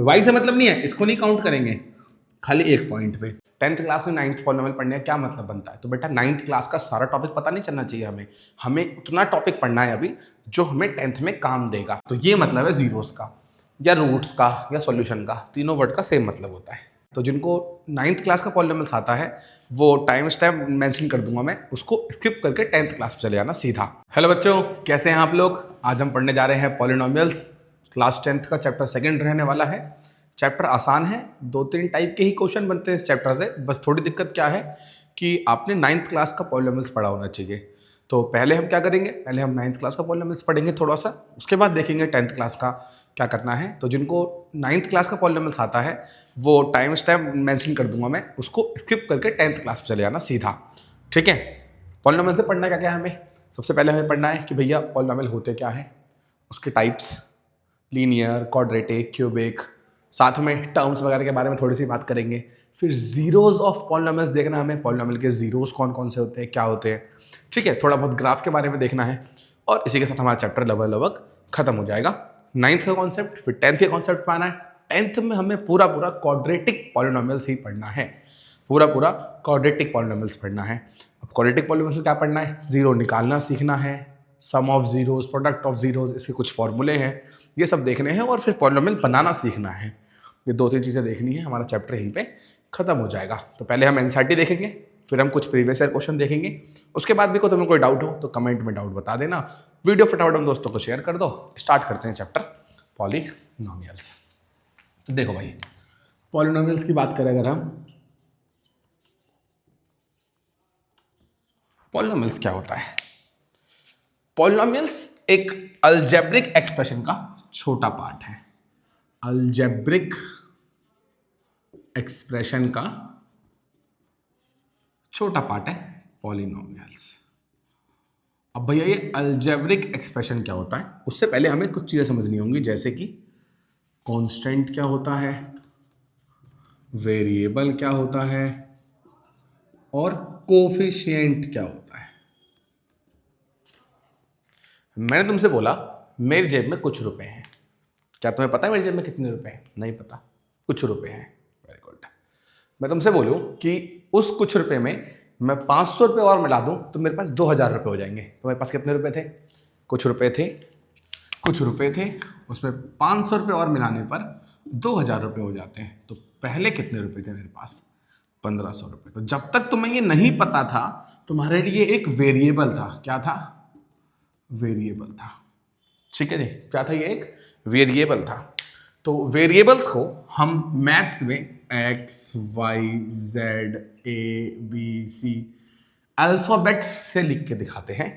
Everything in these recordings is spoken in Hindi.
वाई से मतलब नहीं है, इसको नहीं काउंट करेंगे, खाली एक पॉइंट पे। 10th क्लास में 9th पॉलिनोमियल पढ़ने का क्या मतलब बनता है? तो बेटा 9th क्लास का सारा टॉपिक पता नहीं चलना चाहिए हमें, हमें उतना टॉपिक पढ़ना है अभी जो हमें 10th में काम देगा। तो ये मतलब है जीरोस का या रूट्स का या सॉल्यूशन का, तीनों वर्ड का सेम मतलब होता है। तो जिनको 9th क्लास का पॉलिनोमियल्स आता है वो टाइम स्टेप मेंशन कर दूंगा मैं, उसको स्किप करके 10th क्लास में चले जाना सीधा। हेलो बच्चों, कैसे हैं आप लोग? आज हम पढ़ने जा रहे हैं पॉलिनोमियल्स। क्लास 10th का चैप्टर 2 रहने वाला है। चैप्टर आसान है, 2-3 टाइप के ही क्वेश्चन बनते हैं इस चैप्टर से। बस थोड़ी दिक्कत क्या है कि आपने 9th क्लास का पॉलिनोमियल्स पढ़ा होना चाहिए। तो पहले हम क्या करेंगे, पहले हम 9th क्लास का पॉलिनोमियल्स पढ़ेंगे थोड़ा सा, उसके बाद देखेंगे 10th क्लास का क्या करना है। तो जिनको 9th क्लास का पॉलिनोमियल्स आता है वो टाइम स्टेप मेंशन कर दूंगा मैं, उसको स्किप करके 10th क्लास में चले जाना सीधा, ठीक है। पॉलिनोमियल से पढ़ना क्या क्या है हमें? सबसे पहले हमें पढ़ना है कि भैया पॉलिनोमियल होते क्या है, उसके टाइप्स, लीनियर, क्वाड्रेटिक, क्यूबिक, साथ में टर्म्स वगैरह के बारे में थोड़ी सी बात करेंगे। फिर जीरोज ऑफ पॉलिनोमियल्स देखना हमें, पॉलिनोमियल के जीरोज कौन कौन से होते हैं, क्या होते हैं, ठीक है। थोड़ा बहुत ग्राफ के बारे में देखना है और इसी के साथ हमारा चैप्टर लगभग खत्म हो जाएगा। 9th का कॉन्सेप्ट, फिर 10th के कॉन्सेप्ट पाना है। 10th में हमें पूरा क्वाड्रेटिक पॉलिनोमियल्स ही पढ़ना है, पूरा क्वाड्रेटिक पॉलिनोमियल्स पढ़ना है। अब क्वाड्रेटिक पॉलिनोमियल्स में क्या पढ़ना है? जीरो निकालना सीखना है, sum of zeros, product of zeros, इसके कुछ फॉर्मूले हैं, ये सब देखने हैं। और फिर पॉलिनोमियल बनाना सीखना है। ये 2-3 चीज़ें देखनी है, हमारा चैप्टर यहीं पे खत्म हो जाएगा। तो पहले हम एनसीईआरटी देखेंगे, फिर हम कुछ प्रीवियस ईयर क्वेश्चन देखेंगे। उसके बाद भी तुम्हें कोई डाउट हो तो कमेंट में डाउट बता देना। वीडियो फटाफट हम दोस्तों को शेयर कर दो। स्टार्ट करते हैं चैप्टर पॉलिनोमियल्स। देखो भाई, पॉलिनोमियल्स की बात करें अगर हम, पॉलिनोमियल्स क्या होता है? पॉलिनोमियल्स एक अलजेब्रिक एक्सप्रेशन का छोटा पार्ट है। अलजेब्रिक एक्सप्रेशन का छोटा पार्ट है पॉलिनोमियल्स। अब भैया ये अलजेब्रिक एक्सप्रेशन क्या होता है, उससे पहले हमें कुछ चीजें समझनी होंगी, जैसे कि कांस्टेंट क्या होता है, वेरिएबल क्या होता है और कोफिशिएंट क्या होता है। मैंने तुमसे बोला मेरी जेब में कुछ रुपए हैं, क्या तुम्हें पता है मेरी जेब में कितने रुपए हैं? नहीं पता, कुछ रुपए हैं। Very good. मैं तुमसे बोलूं कि उस कुछ रुपए में मैं 500 रुपये और मिला दूं तो मेरे पास 2000 रुपये हो जाएंगे। तुम्हारे पास कितने रुपए थे? कुछ रुपए थे, कुछ रुपए थे, उसमें 500 रुपये और मिलाने पर 2000 रुपये हो जाते हैं। तो पहले कितने रुपए थे मेरे पास? 1500 रुपये। तो जब तक तुम्हें ये नहीं पता था, तुम्हारे लिए एक वेरिएबल था। क्या था? वेरिएबल था, ठीक है जी। क्या था? ये एक वेरिएबल था। तो वेरिएबल्स को हम मैथ्स में एक्स, वाई, जेड, ए, बी, सी अल्फाबेट से लिख के दिखाते हैं।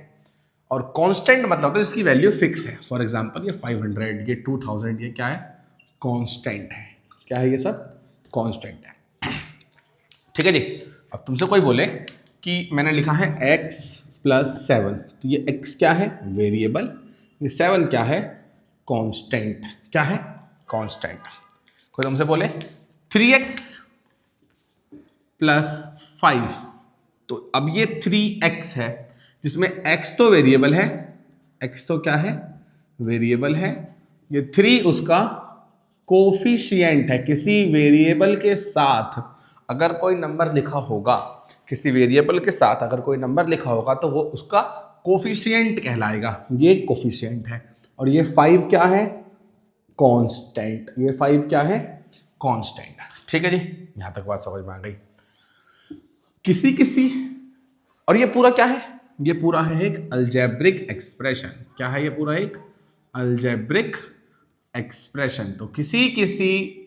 और कांस्टेंट मतलब होता है जिसकी वैल्यू फिक्स है। फॉर एग्जांपल ये 500, ये 2000, ये क्या है? कांस्टेंट है। क्या है ये सब? कांस्टेंट है, ठीक है जी। अब तुमसे कोई बोले कि मैंने लिखा है x + 7, तो ये x क्या है? वेरिएबल। ये 7 क्या है? कांस्टेंट। क्या है? कांस्टेंट। कोई तुमसे बोले 3x + 5, तो अब ये 3x है जिसमें x तो वेरिएबल है, x तो क्या है? वेरिएबल है। ये 3 उसका कोफिशिएंट है। किसी वेरिएबल के साथ अगर कोई नंबर लिखा होगा, किसी वेरिएबल के साथ अगर कोई नंबर लिखा होगा तो वो उसका कोफिशिएंट कहलाएगा। ये कोफिशिएंट है। और ये 5 क्या है? कांस्टेंट। ये 5 क्या है? कांस्टेंट, ठीक है जी। यहां तक बात समझ में आ गई। किसी किसी, और ये पूरा क्या है? ये पूरा है एक अलजेब्रिक एक्सप्रेशन। क्या है ये? पूरा एक अलजेब्रिक एक्सप्रेशन। तो किसी किसी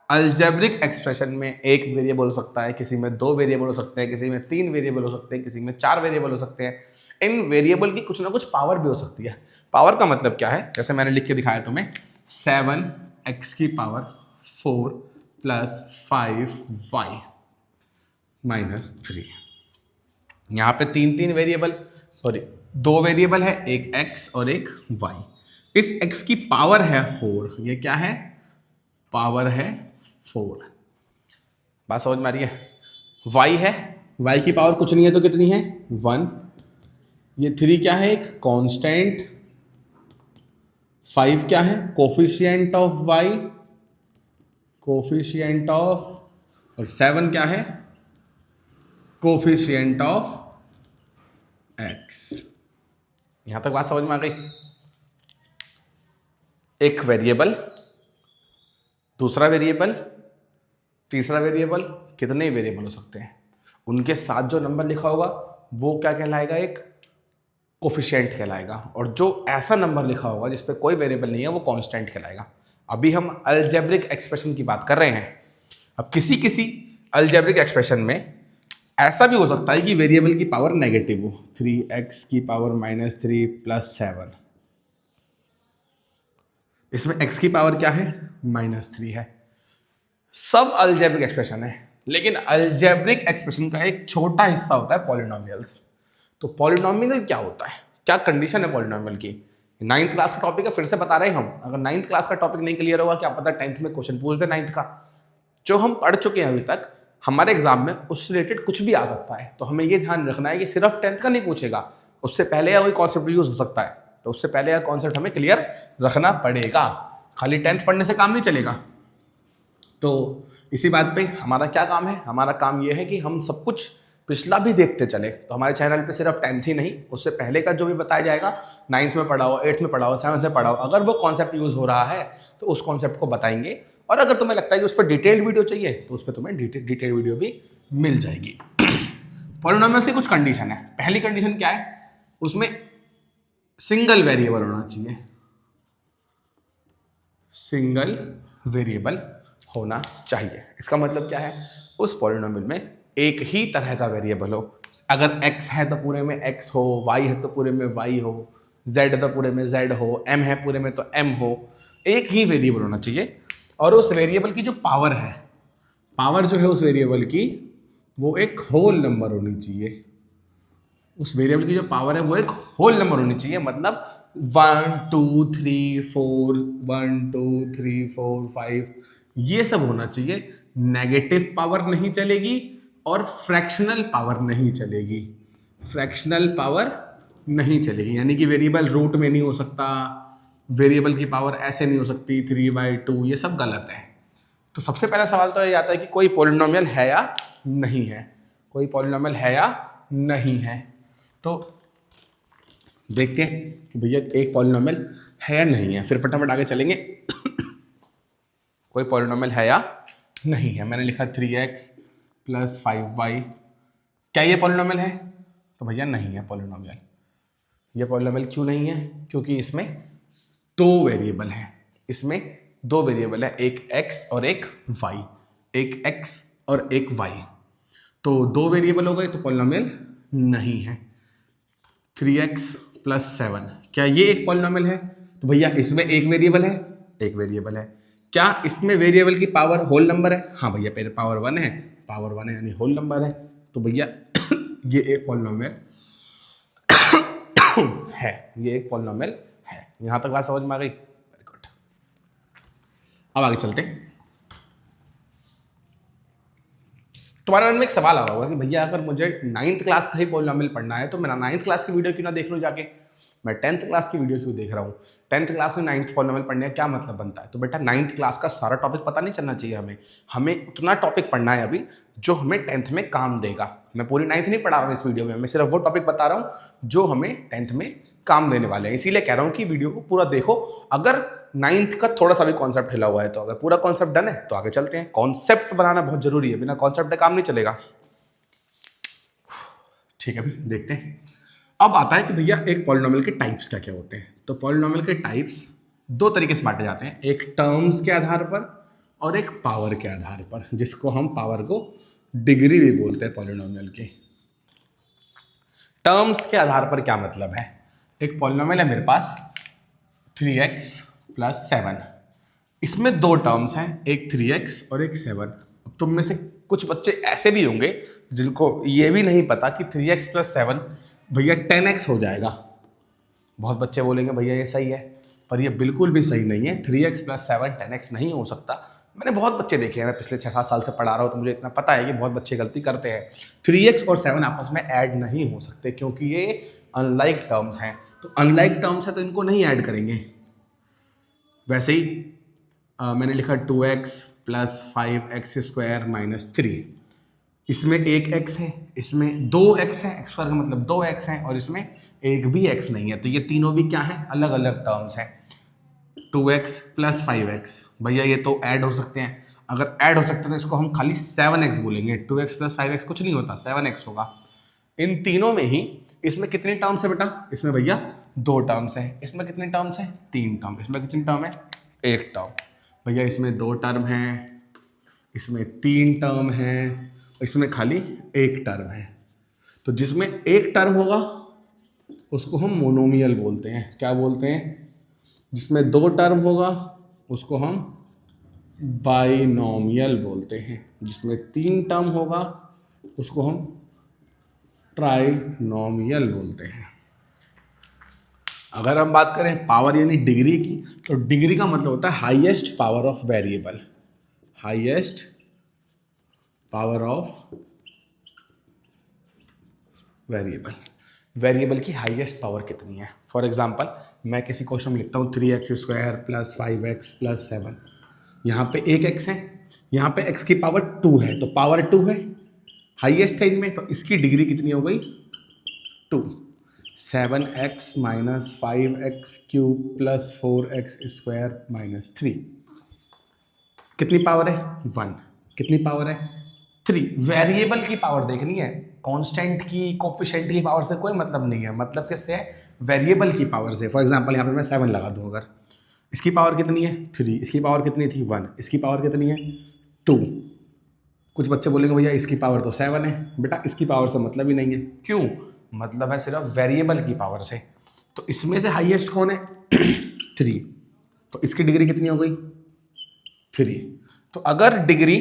अलजेब्रिक एक्सप्रेशन में एक वेरिएबल हो सकता है, किसी में 2 वेरिएबल हो सकते हैं, किसी में 3 वेरिएबल हो सकते हैं, किसी में 4 वेरिएबल हो सकते हैं। इन वेरिएबल की कुछ ना कुछ पावर भी हो सकती है। पावर का मतलब क्या है? जैसे मैंने लिख के दिखाया तुम्हें, 7x⁴ + 5y -3। यहाँ पे 3 वेरिएबल, सॉरी 2 वेरिएबल है, एक x और एक y। इस x की पावर है 4। ये क्या है? पावर है 4। बात समझ में आ रही है? y है, y की पावर कुछ नहीं है तो कितनी है? 1। ये 3 क्या है? एक कांस्टेंट। 5 क्या है? Coefficient of y। Coefficient of, और 7 क्या है, कोफिशिएंट ऑफ x। यहां तक बात समझ में आ गई। एक वेरिएबल, दूसरा वेरिएबल, तीसरा वेरिएबल, कितने ही वेरिएबल हो सकते हैं, उनके साथ जो नंबर लिखा होगा वो क्या कहलाएगा, एक कोफिशिएंट कहलाएगा। और जो ऐसा नंबर लिखा होगा जिस पे कोई वेरिएबल नहीं है वो कांस्टेंट कहलाएगा। अभी हम अलजेब्रिक एक्सप्रेशन की बात कर रहे हैं। अब किसी किसी अलजेब्रिक एक्सप्रेशन में ऐसा भी हो सकता है कि वेरिएबल की पावर नेगेटिव हो, 3x की पावर -3 + 7। इसमें x की पावर क्या है, -3 है। सब अलजेब्रिक एक्सप्रेशन है, लेकिन अलजेब्रिक एक्सप्रेशन का एक छोटा हिस्सा होता है पॉलिनोमियल्स। तो पॉलिनोमियल क्या होता है, क्या कंडीशन है पॉलिनोमियल की, 9th क्लास का टॉपिक है, फिर से बता रहे हैं हम। अगर 9th क्लास का टॉपिक नहीं क्लियर होगा, क्या पता 10th में क्वेश्चन पूछ दे 9th का। जो हम पढ़ चुके हैं अभी तक, हमारे एग्जाम में उससे रिलेटेड कुछ भी आ सकता है। तो हमें ये ध्यान रखना है कि सिर्फ 10th का नहीं पूछेगा, उससे पहले या कोई कॉन्सेप्ट यूज हो सकता है। तो उससे पहले या कॉन्सेप्ट हमें क्लियर रखना पड़ेगा, खाली 10th पढ़ने से काम नहीं चलेगा। तो इसी बात पे हमारा क्या काम है, हमारा काम ये है कि हम सब कुछ पिछला भी देखते चले। तो हमारे चैनल पे सिर्फ 10th ही नहीं, उससे पहले का जो भी बताया जाएगा, 9th में पढ़ा हो, 8th में पढ़ा हो, 7th में पढ़ा हो, अगर वो कॉन्सेप्ट यूज हो रहा है तो उस कॉन्सेप्ट को बताएंगे। और अगर तुम्हें लगता है कि उस पर डिटेल्ड वीडियो चाहिए तो उस पर तुम्हें डिटेल्ड वीडियो भी मिल जाएगी। पॉलिनोमियल्स की कुछ कंडीशन है। पहली कंडीशन क्या है, उसमें सिंगल वेरिएबल होना चाहिए, सिंगल वेरिएबल होना चाहिए। इसका मतलब क्या है, उस पॉलिनोमियल में एक ही तरह का वेरिएबल हो। अगर x है तो पूरे में x हो, y है तो पूरे में y हो, z है तो पूरे में z हो, m है पूरे में तो m हो। एक ही वेरिएबल होना चाहिए। और उस वेरिएबल की जो पावर है, पावर जो है उस वेरिएबल की, वो एक होल नंबर होनी चाहिए। उस वेरिएबल की जो पावर है वो एक होल नंबर होनी चाहिए। मतलब 1 2 3 4, 1 2 3 4 5, ये सब होना चाहिए। नेगेटिव पावर नहीं चलेगी और फ्रैक्शनल पावर नहीं चलेगी। फ्रैक्शनल पावर नहीं चलेगी, यानी कि वेरिएबल रूट में नहीं हो सकता, वेरिएबल की पावर ऐसे नहीं हो सकती 3/2, ये सब गलत है। तो सबसे पहला सवाल तो ये आता है कि कोई पॉलिनोमियल है या नहीं है, कोई पॉलिनोमियल है या नहीं है। तो देखते हैं कि भैया एक पॉलिनोमियल है या नहीं है, फिर फटाफट आगे चलेंगे। कोई पॉलिनोमियल है या नहीं है। मैंने लिखा 3x + 5y, क्या ये पॉलिनोमियल है, तो भैया नहीं है पॉलिनोमियल। ये पॉलिनोमियल क्यों नहीं है, क्योंकि इसमें दो वेरिएबल है। इसमें दो वेरिएबल है, एक x और एक y, एक x और एक y। तो दो वेरिएबल हो गए तो पॉलिनोमियल नहीं है। 3x + 7, क्या ये एक पॉलिनोमियल है, तो भैया इसमें एक वेरिएबल है, एक वेरिएबल है। क्या इसमें वेरिएबल की पावर होल नंबर है, हाँ भैया पहले पावर 1 है, पावर 1 है यानी होल नंबर है। तो भैया ये एक पॉलिनोमियल है, ये एक पॉलिनोमियल है। यहां तक बात समझ में आ गई, वेरी गुड। अब आगे चलते हैं। तुम्हारे मन में एक सवाल आ रहा होगा कि भैया अगर मुझे 9th क्लास का ही पॉलिनोमियल पढ़ना है तो मैं 9th क्लास की वीडियो क्यों ना देख लूं जाके, मैं 10th क्लास की वीडियो क्यों देख रहा हूँ। 10th क्लास में 9th पॉलिनोमियल पढ़ने का क्या मतलब बनता है। तो बेटा 9th क्लास का सारा टॉपिक पता नहीं चलना चाहिए हमें, हमें उतना टॉपिक पढ़ना है अभी जो हमें 10th में काम देगा। मैं पूरी 9th नहीं पढ़ा रहा हूँ इस वीडियो में, मैं सिर्फ वो टॉपिक बता रहा हूँ जो हमें 10th में काम देने वाले हैं। इसीलिए कह रहा हूँ कि वीडियो को पूरा देखो। अगर 9th का थोड़ा सा भी कॉन्सेप्ट हिला हुआ है तो, अगर पूरा कॉन्सेप्ट डन है तो आगे चलते हैं। कॉन्सेप्ट बनाना बहुत जरूरी है, बिना कॉन्सेप्ट का काम नहीं चलेगा। ठीक है, अभी देखते हैं। अब आता है कि भैया एक पॉलिनोमियल के टाइप्स क्या क्या होते हैं। तो पॉलिनोमियल के टाइप्स दो तरीके से बांटे जाते हैं, एक टर्म्स के आधार पर और एक पावर के आधार पर, जिसको हम पावर को डिग्री भी बोलते हैं पॉलिनोमियल के। टर्म्स के आधार पर क्या मतलब है, एक पॉलिनोमियल है मेरे पास 3x + 7, इसमें दो टर्म्स हैं, एक 3x और एक 7। अब तुम में से कुछ बच्चे ऐसे भी होंगे जिनको ये भी नहीं पता कि 3x + 7 भैया 10x हो जाएगा। बहुत बच्चे बोलेंगे भैया ये सही है, पर ये बिल्कुल भी सही नहीं है। 3x + 7 10x नहीं हो सकता। मैंने बहुत बच्चे देखे हैं, मैं पिछले 6-7 साल से पढ़ा रहा हूँ तो मुझे इतना पता है कि बहुत बच्चे गलती करते हैं। 3x और 7 आपस में ऐड नहीं हो सकते क्योंकि ये अनलाइक टर्म्स हैं। तो अनलाइक टर्म्स है तो इनको नहीं ऐड करेंगे। वैसे ही मैंने लिखा 2x प्लस 5x² माइनस 3। इसमें एक x है, इसमें दो x है, x स्क्वायर का मतलब 2x है, और इसमें एक भी x नहीं है, तो ये तीनों भी क्या है, अलग अलग टर्म्स हैं। 2x प्लस 5x, भैया ये तो ऐड हो सकते हैं, अगर ऐड हो सकते हैं तो इसको हम खाली 7x बोलेंगे। 2x प्लस 5x कुछ नहीं होता, 7x होगा। इन तीनों में ही इसमें कितने टर्म्स है बेटा, इसमें भैया 2 टर्म्स है। इसमें कितने टर्म्स हैं, 3 टर्म। इसमें कितने टर्म है, 1 टर्म। भैया इसमें 2 टर्म है, इसमें 3 टर्म है, इसमें खाली 1 टर्म है। तो जिसमें 1 टर्म होगा उसको हम मोनोमियल बोलते हैं। क्या बोलते हैं, जिसमें 2 टर्म होगा उसको हम बाइनोमियल बोलते हैं। जिसमें 3 टर्म होगा उसको हम ट्राइनोमियल बोलते हैं। अगर हम बात करें पावर यानी डिग्री की, तो डिग्री का मतलब होता है highest power of variable. Highest power of variable, variable की हाईएस्ट पावर कितनी है। फॉर एग्जांपल मैं किसी क्वेश्चन में लिखता हूँ 3x² प्लस 5x प्लस 7। यहाँ पे एक x है, यहाँ पे x की पावर 2 है, तो पावर 2 है, हाईएस्ट है इनमें, तो इसकी डिग्री कितनी हो गई, 2। 7x minus 5x³ plus 4x² minus 3। कितनी पावर है, 1। कितनी पावर है, 3। वेरिएबल की पावर देखनी है, कांस्टेंट की, कोफिशिएंट की पावर से कोई मतलब नहीं है, मतलब किससे है, वेरिएबल की पावर से। फॉर एग्जांपल यहाँ पे मैं 7 लगा दूँ, अगर इसकी पावर कितनी है, 3, इसकी पावर कितनी थी, 1, इसकी पावर कितनी है, 2। कुछ बच्चे बोलेंगे भैया इसकी पावर तो 7 है। बेटा इसकी पावर से मतलब ही नहीं है, क्यों, मतलब है सिर्फ वेरिएबल की पावर से। तो इसमें से हाईएस्ट कौन है, 3, तो इसकी डिग्री कितनी हो गई, 3। तो अगर डिग्री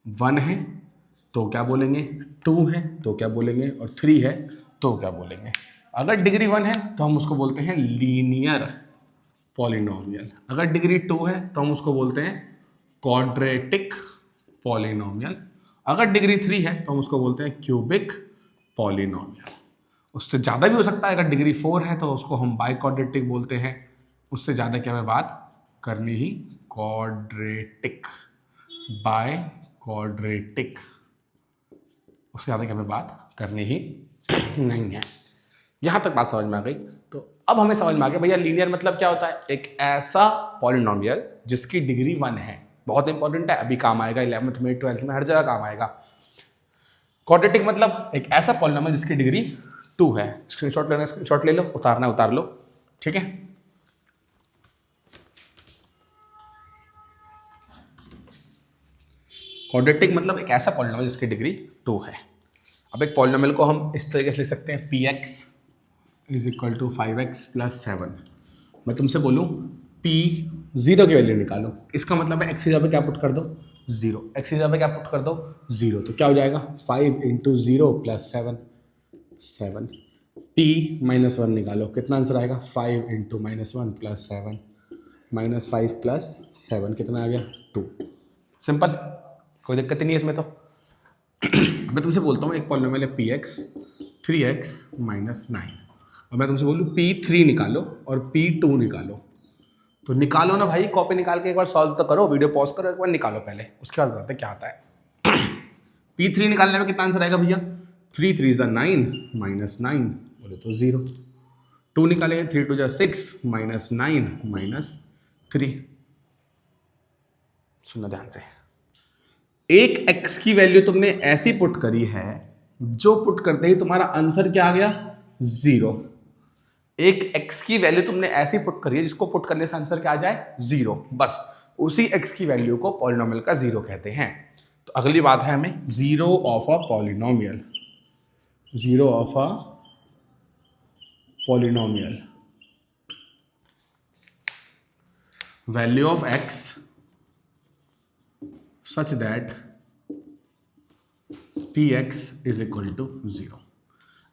1 है तो क्या बोलेंगे, 2 है तो क्या बोलेंगे, और 3 है तो क्या बोलेंगे। अगर डिग्री 1 है तो हम उसको बोलते हैं लीनियर पॉलिनोमियल। अगर डिग्री 2 है तो हम उसको बोलते हैं क्वाड्रेटिक पॉलिनोमियल। अगर डिग्री 3 है तो हम उसको बोलते हैं क्यूबिक पॉलिनोमियल। उससे ज़्यादा भी हो सकता है, अगर डिग्री 4 है तो उसको हम बाई क्वाड्रेटिक बोलते हैं। उससे ज़्यादा की हमें बात करनी ही क्वाड्रेटिक, बाय क्वाड्रेटिक, उससे ज़्यादा की हमें बात करनी ही नहीं है। यहाँ तक बात समझ में आ गई। तो अब हमें समझ में आ गया भैया लीनियर मतलब क्या होता है, एक ऐसा पॉलिनोमियल जिसकी डिग्री 1 है। बहुत इंपॉर्टेंट है, अभी काम आएगा 11th में, 12th में, हर जगह काम आएगा। क्वाड्रेटिक मतलब एक ऐसा पॉलिनोमियल जिसकी डिग्री 2 है। स्क्रीनशॉट लेना, स्क्रीनशॉट ले लो, उतारना उतार लो, ठीक है। क्वाड्रेटिक मतलब एक ऐसा पॉलिनोमियल जिसकी डिग्री 2 है। अब एक पॉलिनोमियल को हम इस तरीके से लिख सकते हैं, px is equal to 5x plus 7। मैं तुमसे बोलूँ p 0 की वैल्यू निकालो, इसका मतलब है x की जगह पे क्या पुट कर दो, 0। x की जगह पे क्या पुट कर दो, 0। तो क्या हो जाएगा, 5 इंटू 0 प्लस 7। p माइनस 1 निकालो, कितना आंसर आएगा, 5 into minus 1 plus 7, minus 5 plus 7 कितना आ गया, 2। सिंपल, कोई दिक्कत नहीं है इसमें। तो मैं तुमसे बोलता हूँ एक पॉलिनोमियल है px 3x माइनस 9, और मैं तुमसे बोलूँ p3 निकालो और p2 निकालो। तो निकालो ना भाई, कॉपी निकाल के एक बार सॉल्व तो करो, वीडियो पॉज करो, एक बार निकालो पहले, उसके बाद बताते क्या आता है। p3 निकालने में कितना आंसर आएगा भैया, 3 3 ज़ा 9 माइनस 9, बोले तो 0। 2 निकालेंगे, 3 2 ज़ा 6 माइनस 9 माइनस 3। सुनना ध्यान से, एक x की वैल्यू तुमने ऐसी पुट करी है जो पुट करते ही तुम्हारा आंसर क्या आ गया, 0। एक x की वैल्यू तुमने ऐसी पुट करी है जिसको पुट करने से आंसर क्या आ जाए, 0। बस उसी x की वैल्यू को पॉलिनोमियल का 0 कहते हैं। तो अगली बात है हमें zero of a polynomial. Zero of a polynomial, value of x such that px is equal to 0।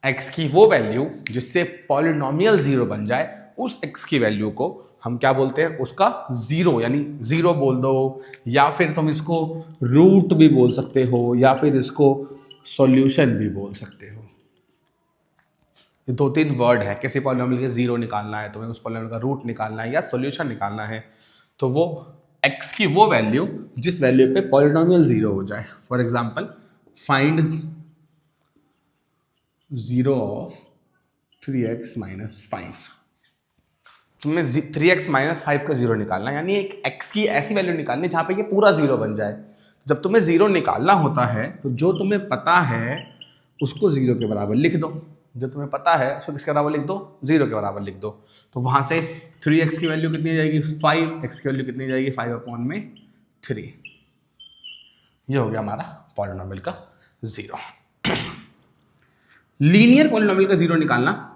x की वो वैल्यू जिससे पॉलिनोमियल 0 बन जाए, उस x की वैल्यू को हम क्या बोलते हैं, उसका 0 यानी 0 बोल दो, या फिर तुम इसको रूट भी बोल सकते हो, या फिर इसको सॉल्यूशन भी बोल सकते हो। ये 2-3 वर्ड है, किसी पॉलिनोमियल के 0 निकालना है तुम्हें, उस पॉलिनोमियल का रूट निकालना है या सॉल्यूशन निकालना है, तो वो x की वो वैल्यू जिस वैल्यू पे पॉलिनोमियल जीरो हो जाए। For example find zero of 3x minus 5। तुम्हें 3x माइनस 5 का जीरो निकालना है, यानी एक x की ऐसी वैल्यू निकालनी जहां पे ये पूरा जीरो बन जाए। जब तुम्हें जीरो निकालना होता है तो जो तुम्हें पता है उसको जीरो के बराबर लिख दो, जो तुम्हें पता है उसको किसके बराबर लिख दो, जीरो के बराबर लिख दो। तो वहां से 3x की वैल्यू कितनी जाएगी 5, x की वैल्यू कितनी जाएगी 5/3। ये हो गया हमारा पॉलिनोमियल का जीरो। लीनियर पॉलिनोमियल का जीरो निकालना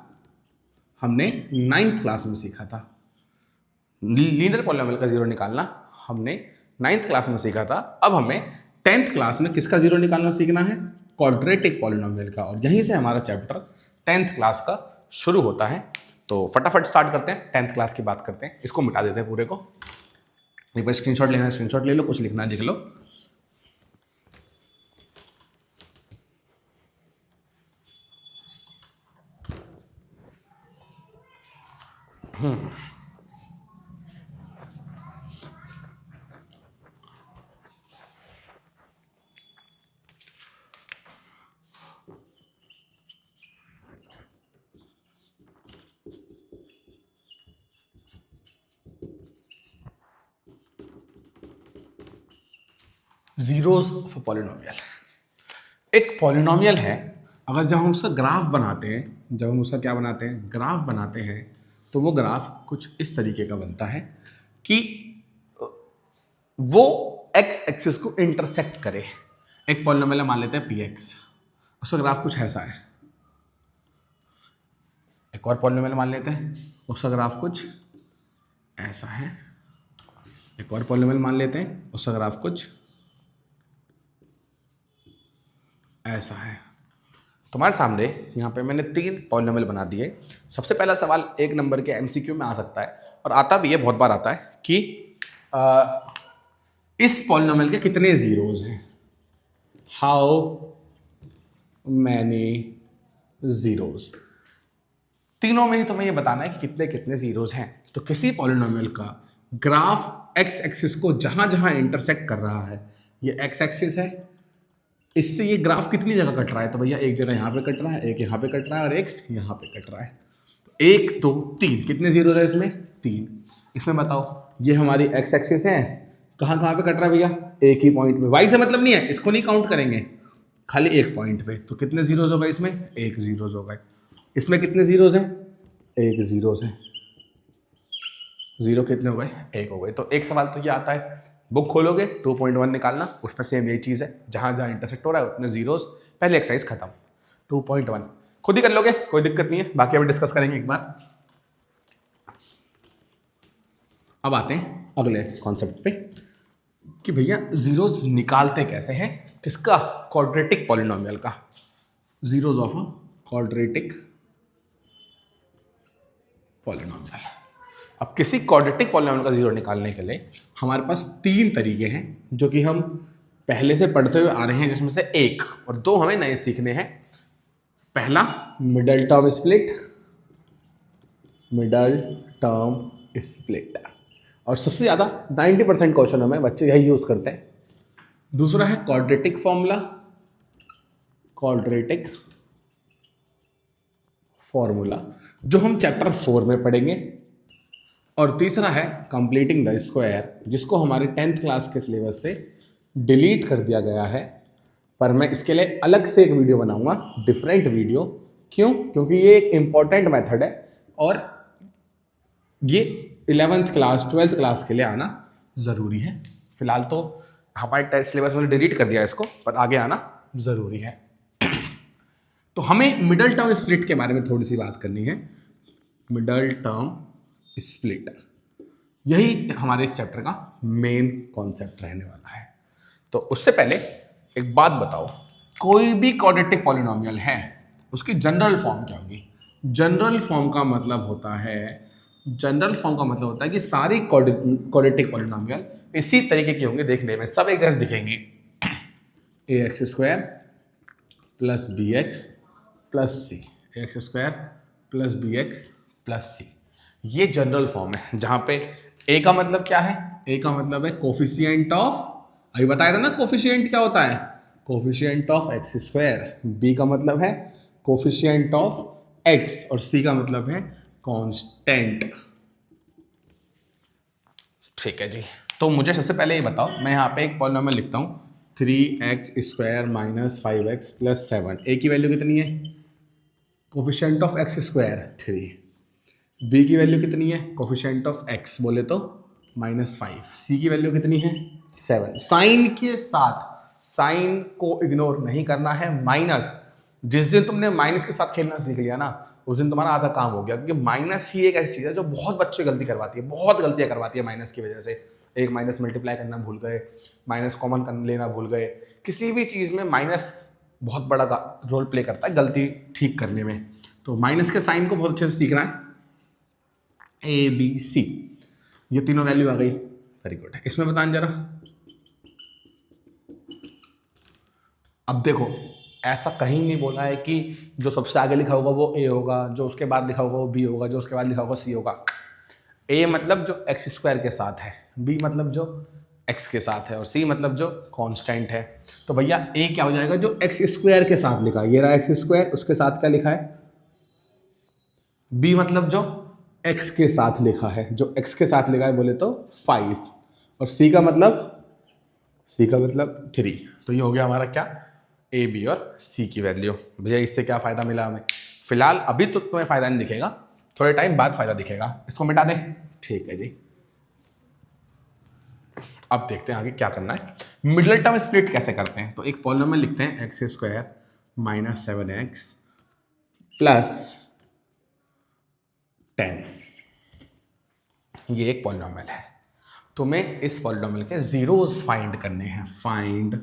हमने 9th क्लास में सीखा था। लीनियर पॉलिनोमियल का जीरो निकालना हमने 9th क्लास में सीखा था। अब हमें 10th क्लास में किसका जीरो निकालना सीखना है, क्वाड्रेटिक पॉलिनोमियल का। और यहीं से हमारा चैप्टर 10th क्लास का शुरू होता है। तो फटाफट स्टार्ट करते हैं, 10th क्लास की बात करते हैं। इसको मिटा देते हैं पूरे को। एक बार स्क्रीनशॉट लेना है स्क्रीनशॉट ले लो, कुछ लिखना है लिख लो। Zeros of a polynomial. एक पॉलिनोमियल है, अगर जब हम उसका ग्राफ बनाते हैं, जब हम उसका क्या बनाते हैं, ग्राफ बनाते हैं, तो वो ग्राफ कुछ इस तरीके का बनता है कि वो एक्स एक्सिस को इंटरसेक्ट करे। एक पॉलिनोमियल मान लेते हैं पी एक्स, उसका ग्राफ कुछ ऐसा है। एक और पॉलिनोमियल मान लेते हैं, उसका ग्राफ कुछ ऐसा है। एक और पॉलिनोमियल मान लेते हैं, उसका ग्राफ कुछ ऐसा है। तुम्हारे सामने यहाँ पे मैंने 3 पॉलिनोमियल बना दिए। सबसे पहला सवाल 1 नंबर के एमसीक्यू में आ सकता है, और आता भी ये बहुत बार आता है कि इस पॉलिनोमियल के कितने जीरोज हैं, हाउ मैनी जीरोज। तीनों में ही तुम्हें ये बताना है कि कितने कितने जीरोज हैं। तो किसी पॉलिनोमियल का ग्राफ एक्स एक्सिस को जहां जहां इंटरसेक्ट कर रहा है, ये एक्स एक्सिस है, इससे ये ग्राफ कितनी जगह कट रहा है, तो भैया एक जगह यहाँ पे कट रहा है, एक यहाँ पे कट रहा है और एक यहाँ पे कट रहा है। तो 1 2 3 कितने जीरो है इसमें, 3। इसमें बताओ ये हमारी एक्स एक्सिस है, कहाँ कहाँ पे कट रहा है भैया, एक ही पॉइंट पे। वाई से मतलब नहीं है, इसको नहीं काउंट करेंगे, खाली एक पॉइंट पे। तो कितने जीरोज हो गए इसमें, 1 जीरोज हो गए। इसमें कितने जीरोज हैं, 1 जीरोज है। जीरो कितने हो गए, 1 हो गए। तो एक सवाल तो ये आता है, बुक खोलोगे 2.1 निकालना, उसमें सेम यही चीज़ है, जहां जहां इंटरसेक्ट हो रहा है उतने जीरोस, पहले एक्सरसाइज खत्म। 2.1 खुद ही कर लोगे, कोई दिक्कत नहीं है, बाकी अभी डिस्कस करेंगे एक बार। अब आते हैं अगले कॉन्सेप्ट पे कि भैया जीरोस निकालते कैसे हैं, किसका, क्वाड्रेटिक पॉलिनोमियल का। Zeros of a quadratic polynomial. अब किसी क्वाड्रेटिक पॉलिनोमियल का जीरो निकालने के लिए हमारे पास 3 तरीके हैं, जो कि हम पहले से पढ़ते हुए आ रहे हैं, जिसमें से 1 और 2 हमें नए सीखने हैं। पहला middle term split, middle term split, और सबसे ज़्यादा 90% क्वेश्चनों में बच्चे यही यूज़ करते हैं। दूसरा है क्वाड्रेटिक फॉर्मूला, क्वाड्रेटिक फॉर्मूला, जो हम चैप्टर 4 में पढ़ेंगे। और तीसरा है कंप्लीटिंग द स्क्वायर, जिसको हमारे 10th क्लास के सिलेबस से डिलीट कर दिया गया है। पर मैं इसके लिए अलग से एक वीडियो बनाऊंगा, डिफरेंट वीडियो। क्यों, क्योंकि ये एक इम्पॉर्टेंट मेथड है और ये 11th क्लास 12th क्लास के लिए आना ज़रूरी है। फिलहाल तो हमारे टेस्ट सिलेबस में डिलीट कर दिया इसको, पर आगे आना ज़रूरी है। तो हमें मिडल टर्म स्प्लिट के बारे में थोड़ी सी बात करनी है। मिडल टर्म स्प्लिट, यही हमारे इस चैप्टर का मेन कॉन्सेप्ट रहने वाला है। तो उससे पहले एक बात बताओ, कोई भी क्वाड्रेटिक पॉलिनोमियल है, उसकी जनरल फॉर्म क्या होगी। जनरल फॉर्म का मतलब होता है कि सारी क्वाड्रेटिक पॉलिनोमियल इसी तरीके की होंगी, देखने में सब एक जैसे दिखेंगी। ax² plus bx plus c, ax² plus bx plus c, ये जनरल फॉर्म है, जहां पे ए का मतलब क्या है? ए का मतलब है कोफिशिएंट ऑफ, अभी बताया था ना कोफिशिएंट क्या होता है, coefficient of x square. B का मतलब है कोफिशिएंट ऑफ एक्स, और सी का मतलब है कांस्टेंट। ठीक है जी। तो मुझे सबसे पहले ये बताओ, मैं यहाँ पे एक पॉलिनोमियल लिखता हूँ 3x square minus 5x plus 7। ए की वैल्यू कितनी है? Coefficient of x square 3। B की वैल्यू कितनी है? कोफिशिएंट ऑफ एक्स बोले तो -5। सी की वैल्यू कितनी है? 7। साइन के साथ, साइन को इग्नोर नहीं करना है, माइनस। जिस दिन तुमने माइनस के साथ खेलना सीख लिया ना, उस दिन तुम्हारा आधा काम हो गया, क्योंकि माइनस ही एक ऐसी चीज़ है जो बहुत बच्चे गलती करवाती है, बहुत गलतियां करवाती है माइनस की वजह से। एक माइनस मल्टीप्लाई करना भूल गए, माइनस कॉमन कर लेना भूल गए, किसी भी चीज़ में माइनस बहुत बड़ा रोल प्ले करता है गलती ठीक करने में। तो माइनस के साइन को बहुत अच्छे से सीखना है। ए बी सी, ये तीनों वैल्यू आ गई, वेरी गुड। इसमें बताएं जरा, अब देखो ऐसा कहीं नहीं बोला है कि जो सबसे आगे लिखा होगा वो ए होगा, जो उसके बाद लिखा होगा वो बी होगा, जो उसके बाद लिखा होगा सी होगा। ए मतलब जो एक्स स्क्वायर के साथ है, बी मतलब जो एक्स के साथ है, और सी मतलब जो कांस्टेंट है। तो भैया ए क्या हो जाएगा? जो एक्स स्क्वायर के साथ लिखा है, ये रहा एक्स स्क्वायर, उसके साथ क्या लिखा है? बी मतलब जो एक्स के साथ लिखा है, जो एक्स के साथ लिखा है बोले तो 5, और सी का मतलब 3। तो ये हो गया हमारा क्या? ए बी और सी की वैल्यू। भैया इससे क्या फ़ायदा मिला हमें? फिलहाल अभी तो तुम्हें फ़ायदा नहीं दिखेगा, थोड़े टाइम बाद फ़ायदा दिखेगा। इसको मिटा दें, ठीक है जी। अब देखते हैं आगे क्या करना है। मिडिल टर्म स्प्लिट कैसे करते हैं? तो एक पॉलिनोमियल लिखते हैं x square minus 7x plus 10। ये एक पॉलिनोमियल है, तुम्हें इस पॉलिनोमियल के जीरोस फाइंड करने हैं। Find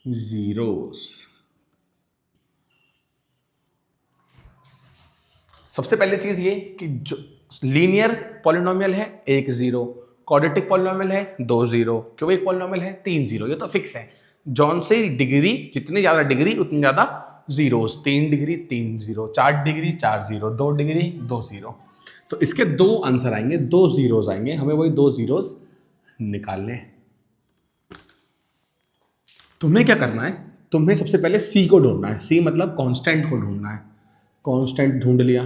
zeros. सबसे पहली चीज ये कि जो लीनियर पॉलिनोमियल है 1 0, क्वाड्रेटिक पॉलिनोमियल है 2 0, क्योंकि एक पॉलिनोमियल है 3 0, ये तो फिक्स है। जौन से डिग्री, जितनी ज्यादा डिग्री उतनी ज्यादा जीरोस। 3 degree 3 0, 4 degree 4 0, 2 degree 2 0। तो इसके दो आंसर आएंगे, 2 जीरोस आएंगे, हमें वही 2 जीरोस निकालने हैं। तुम्हें क्या करना है? तुम्हें सबसे पहले सी को ढूंढना है। सी मतलब कांस्टेंट को ढूंढना है। कांस्टेंट ढूंढ लिया,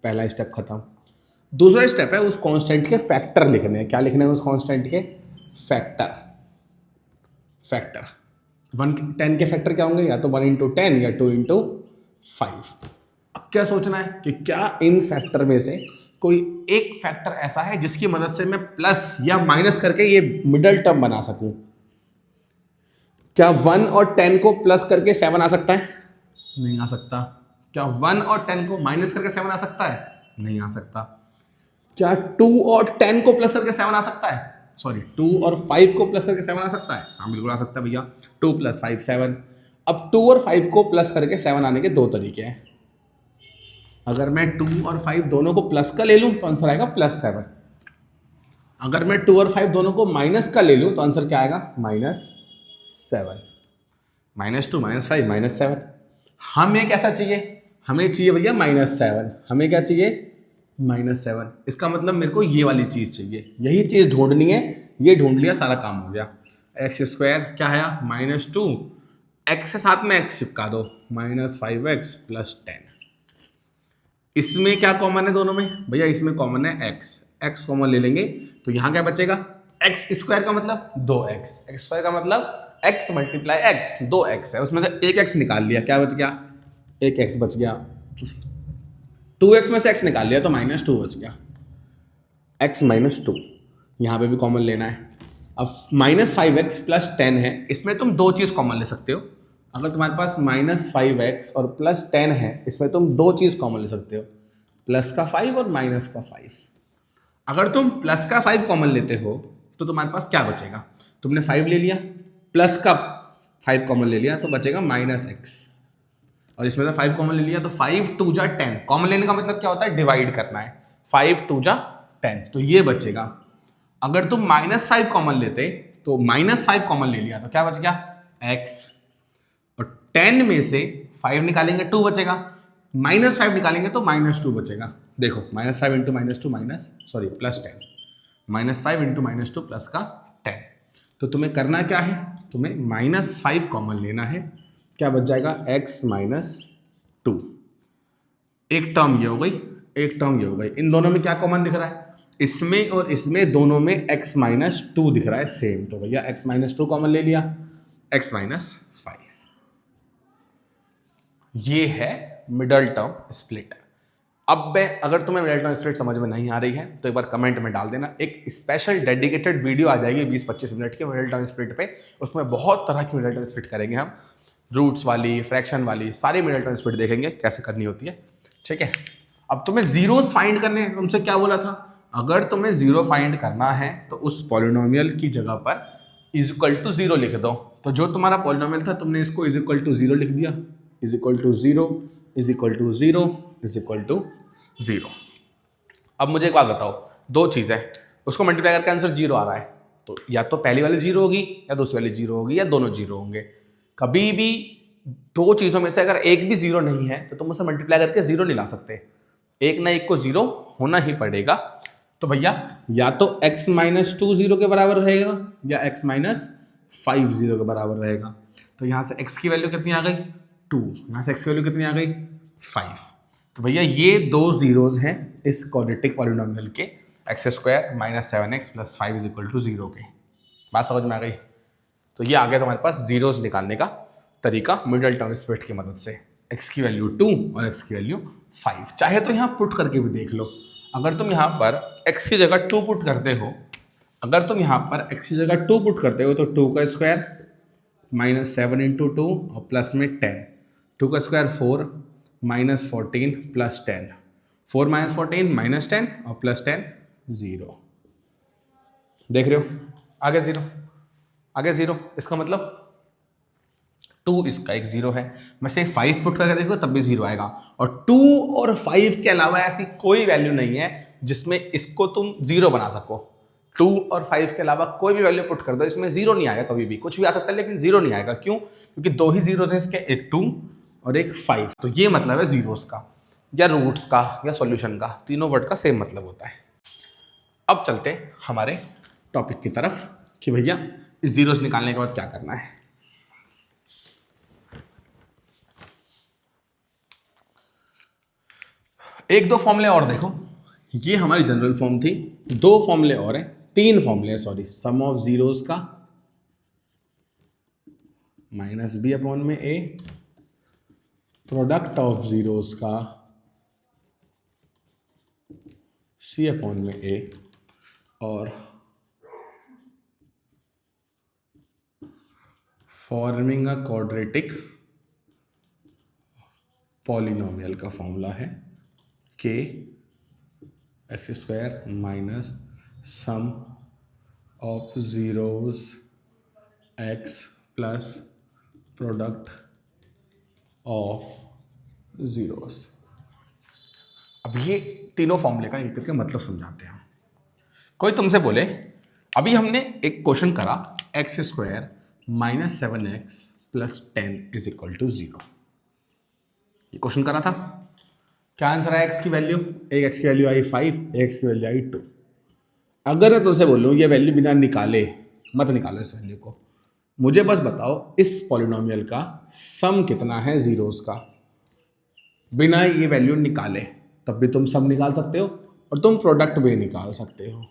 पहला स्टेप खत्म। दूसरा स्टेप है उस कांस्टेंट के फैक्टर लिखने हैं। क्या लिखने हैं उस कांस्टेंट के? फैक्टर। फैक्टर 10 के फैक्टर क्या होंगे? या तो 1 इंटू 10 या 2 इंटू 5। अब क्या सोचना है कि क्या इन फैक्टर में से कोई एक फैक्टर ऐसा है जिसकी मदद से मैं प्लस या माइनस करके ये मिडल टर्म बना सकूं। क्या 1 और 10 को प्लस करके 7 आ सकता है? नहीं आ सकता। क्या 1 और 10 को माइनस करके 7 आ सकता है? नहीं आ सकता। क्या 2 और 10 को प्लस करके 7 आ सकता है? सॉरी, 2 और 5 को प्लस करके 7 आ सकता है? हाँ बिल्कुल आ सकता है भैया। 2 + 5 7। अब 2 और 5 को प्लस करके 7 आने के दो तरीके हैं। अगर मैं 2 और 5 दोनों को प्लस का ले लूं तो आंसर आएगा +7। अगर मैं 2 और 5 दोनों को माइनस का ले लूं तो आंसर क्या आएगा? -7। -2 -5 -7। हमें कैसा चाहिए? हमें चाहिए भैया -7। हमें क्या चाहिए? -7। इसका मतलब मेरे को ये वाली चीज़ चाहिए, यही चीज़ ढूंढनी है। ये ढूंढ लिया, सारा काम हो गया। एक्स स्क्वायर क्या है? -2, एक्स के साथ में एक्स चिपका दो, -5x + 10। इसमें क्या कॉमन है दोनों में? भैया इसमें कॉमन है एक्स। एक्स कॉमन ले लेंगे तो यहाँ क्या बचेगा? एक्स स्क्वायर का मतलब 2x, एक्स स्क्वायर का मतलब x × x, 2x है, उसमें से एक x निकाल लिया, क्या बच गया? एक x बच गया। 2x में से x निकाल लिया तो -2 बच गया। x -2 यहाँ पे भी कॉमन लेना है। अब -5x + 10 है, इसमें तुम दो चीज़ कॉमन ले सकते हो। अगर तुम्हारे पास -5x और +10 है, इसमें तुम दो चीज़ कॉमन ले सकते हो, +5 और -5। अगर तुम +5 कॉमन लेते हो तो तुम्हारे पास क्या बचेगा? तुमने 5 ले लिया, +5 कॉमन ले लिया तो बचेगा -x, और इसमें से 5 कॉमन ले लिया तो 5 2 जा 10। कॉमन लेने का मतलब क्या होता है? डिवाइड करना है। 5 2 जा 10, तो ये बचेगा। अगर तुम -5 कॉमन लेते तो -5 कॉमन ले लिया तो क्या बच गया? x, और 10 में से 5 निकालेंगे 2 बचेगा, -5 निकालेंगे तो -2 बचेगा। देखो -5 × -2 +10, -5 इंटू -2 प्लस का 10। तो तुम्हें करना क्या है, तुम्हें -5 कॉमन लेना है, क्या बच जाएगा x -2। एक टर्म ये हो गई, एक टर्म ये हो गई। इन दोनों में क्या कॉमन दिख रहा है, इसमें और इसमें दोनों में x -2 दिख रहा है सेम, तो भैया x -2 कॉमन ले लिया, x -5। ये है मिडल टर्म स्प्लिट। अब अगर तुम्हें मिडल टर्म स्प्लिट समझ में नहीं आ रही है तो एक बार कमेंट में डाल देना, एक स्पेशल डेडिकेटेड वीडियो आ जाएगी 20-25 मिनट के मिडल टर्म स्प्लिट पे, उसमें बहुत तरह की मिडल टर्म स्प्लिट करेंगे हम, रूट्स वाली, फ्रैक्शन वाली, सारी मिडल टर्म स्प्लिट देखेंगे कैसे करनी होती है, ठीक है। अब तुम्हें जीरोस फाइंड करने हैं, तुमसे क्या बोला था, अगर तुम्हें जीरो फाइंड करना है तो उस पॉलिनोमियल की जगह पर इज इक्वल टू 0 लिख दो। तो जो तुम्हारा पॉलिनोमियल था तुमने इसको इज इक्वल टू 0 लिख दिया, is equal to 0 is equal to 0 is equal to 0। अब मुझे एक बात बताओ, दो चीज़ें, उसको मल्टीप्लाई करके आंसर 0 आ रहा है, तो या तो पहली वाली 0 होगी या दूसरी वाली 0 होगी या दोनों 0 होंगे। कभी भी दो चीज़ों में से अगर एक भी 0 नहीं है तो तुम उसे मल्टीप्लाई करके 0 नहीं ला सकते, एक ना एक को 0 होना ही पड़ेगा। तो भैया या तो x -2 0 के बराबर रहेगा या x -5 0 के बराबर रहेगा। तो यहाँ से x की वैल्यू कितनी आ गई 2, यहाँ से x की वैल्यू कितनी आ गई 5। तो भैया ये दो जीरोज हैं इस क्वाड्रेटिक पॉलिनोमियल के, x² -7x + 5 = 0 के। बात समझ में आ गई। तो ये आ गया तुम्हारे पास जीरोज निकालने का तरीका मिडल टर्म स्प्लिट की मदद से, x की वैल्यू 2 और x की वैल्यू 5। चाहे तो यहाँ पुट करके भी देख लो, अगर तुम यहाँ पर x की जगह 2 पुट करते हो, अगर तुम यहाँ पर x की जगह 2 पुट करते हो तो 2 का स्क्वायर -7 × 2 और प्लस में 10, 2 का स्क्वायर 4 -14 + 10, 4 - 14 -10 और प्लस 10 0। देख रहे हो आगे 0, आगे 0, इसका मतलब 2 इसका एक 0 है। मैं से 5 पुट करके देखो तब भी 0 आएगा, और 2 और 5 के अलावा ऐसी कोई वैल्यू नहीं है जिसमें इसको तुम 0 बना सको। 2 और 5 के अलावा कोई भी वैल्यू पुट कर दो, इसमें 0 नहीं आएगा, कभी भी कुछ भी आ सकता है लेकिन 0 नहीं आएगा। क्यों? क्योंकि दो ही 0 थे इसके, एक 2 और एक 5। तो ये मतलब है जीरोस का या रूट्स का या सॉल्यूशन का, तीनों वर्ड का सेम मतलब होता है। अब चलते हमारे टॉपिक की तरफ कि भैया इस जीरोस निकालने के बाद क्या करना है। एक दो फॉर्मूले और देखो, ये हमारी जनरल फॉर्म थी, दो फॉर्मूले और हैं, तीन फॉर्मूले हैं सॉरी, सम ऑफ जीरोस का -b/a, प्रोडक्ट ऑफ जीरोस का c/a, और फॉर्मिंग अ क्वाड्रेटिक पॉलिनोमियल का फॉर्मूला है k x² - sum of zeros x plus product of zeros. अब ये तीनों फॉर्मूले का एक करके मतलब समझाते हैं। कोई तुमसे बोले, अभी हमने एक क्वेश्चन करा x² - 7x + 10 = 0, ये क्वेश्चन करा था। क्या आंसर है x की वैल्यू, एक x की वैल्यू आई 5, एक x की वैल्यू आई 2। अगर मैं तुमसे बोलूँ ये वैल्यू बिना निकाले मत निकालो इस वैल्यू को, मुझे बस बताओ इस पॉलिनोमियल का सम कितना है जीरोस का, बिना ये वैल्यू निकाले, तब भी तुम सम निकाल सकते हो और तुम प्रोडक्ट भी निकाल सकते हो।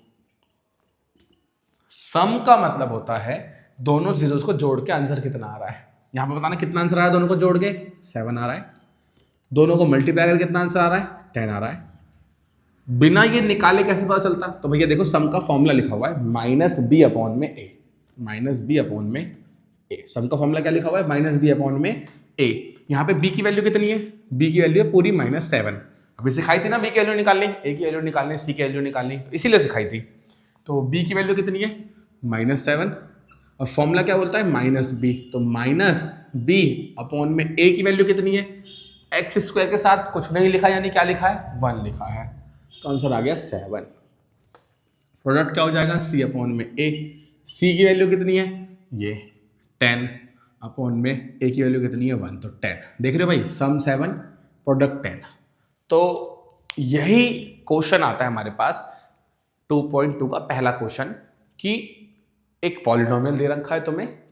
सम का मतलब होता है दोनों जीरोस को जोड़ के आंसर कितना आ रहा है। यहां पे बताना कितना आंसर आ रहा है, दोनों को जोड़ के 7 आ रहा है, दोनों को मल्टीप्लाई करके कितना आंसर आ रहा है 10 आ रहा है। बिना ये निकाले कैसे पता चलता? तो भैया देखो सम का फॉर्मूला लिखा हुआ है -b/a, -b/a। सम का फॉर्मूला क्या लिखा हुआ है -b/a। यहाँ पे b की वैल्यू कितनी है, b की वैल्यू है पूरी -7। अभी सिखाई थी ना b की वैल्यू निकालनी, a की वैल्यू निकालनी, c की वैल्यू निकालनी, इसीलिए सिखाई थी। तो b की वैल्यू कितनी है -7, और फॉर्मूला क्या बोलता है -b, तो -b/a की वैल्यू कितनी है, x² के साथ कुछ नहीं लिखा, यानी क्या लिखा है 1 लिखा है, तो आंसर आ गया 7। प्रोडक्ट क्या हो जाएगा c/a, c की वैल्यू कितनी है ये 10/a की वैल्यू कितनी है 1, तो 10। देख रहे हो भाई, सम 7 प्रोडक्ट 10। तो यही क्वेश्चन आता है हमारे पास 2.2 का पहला क्वेश्चन कि एक पॉलिनोमियल दे रखा है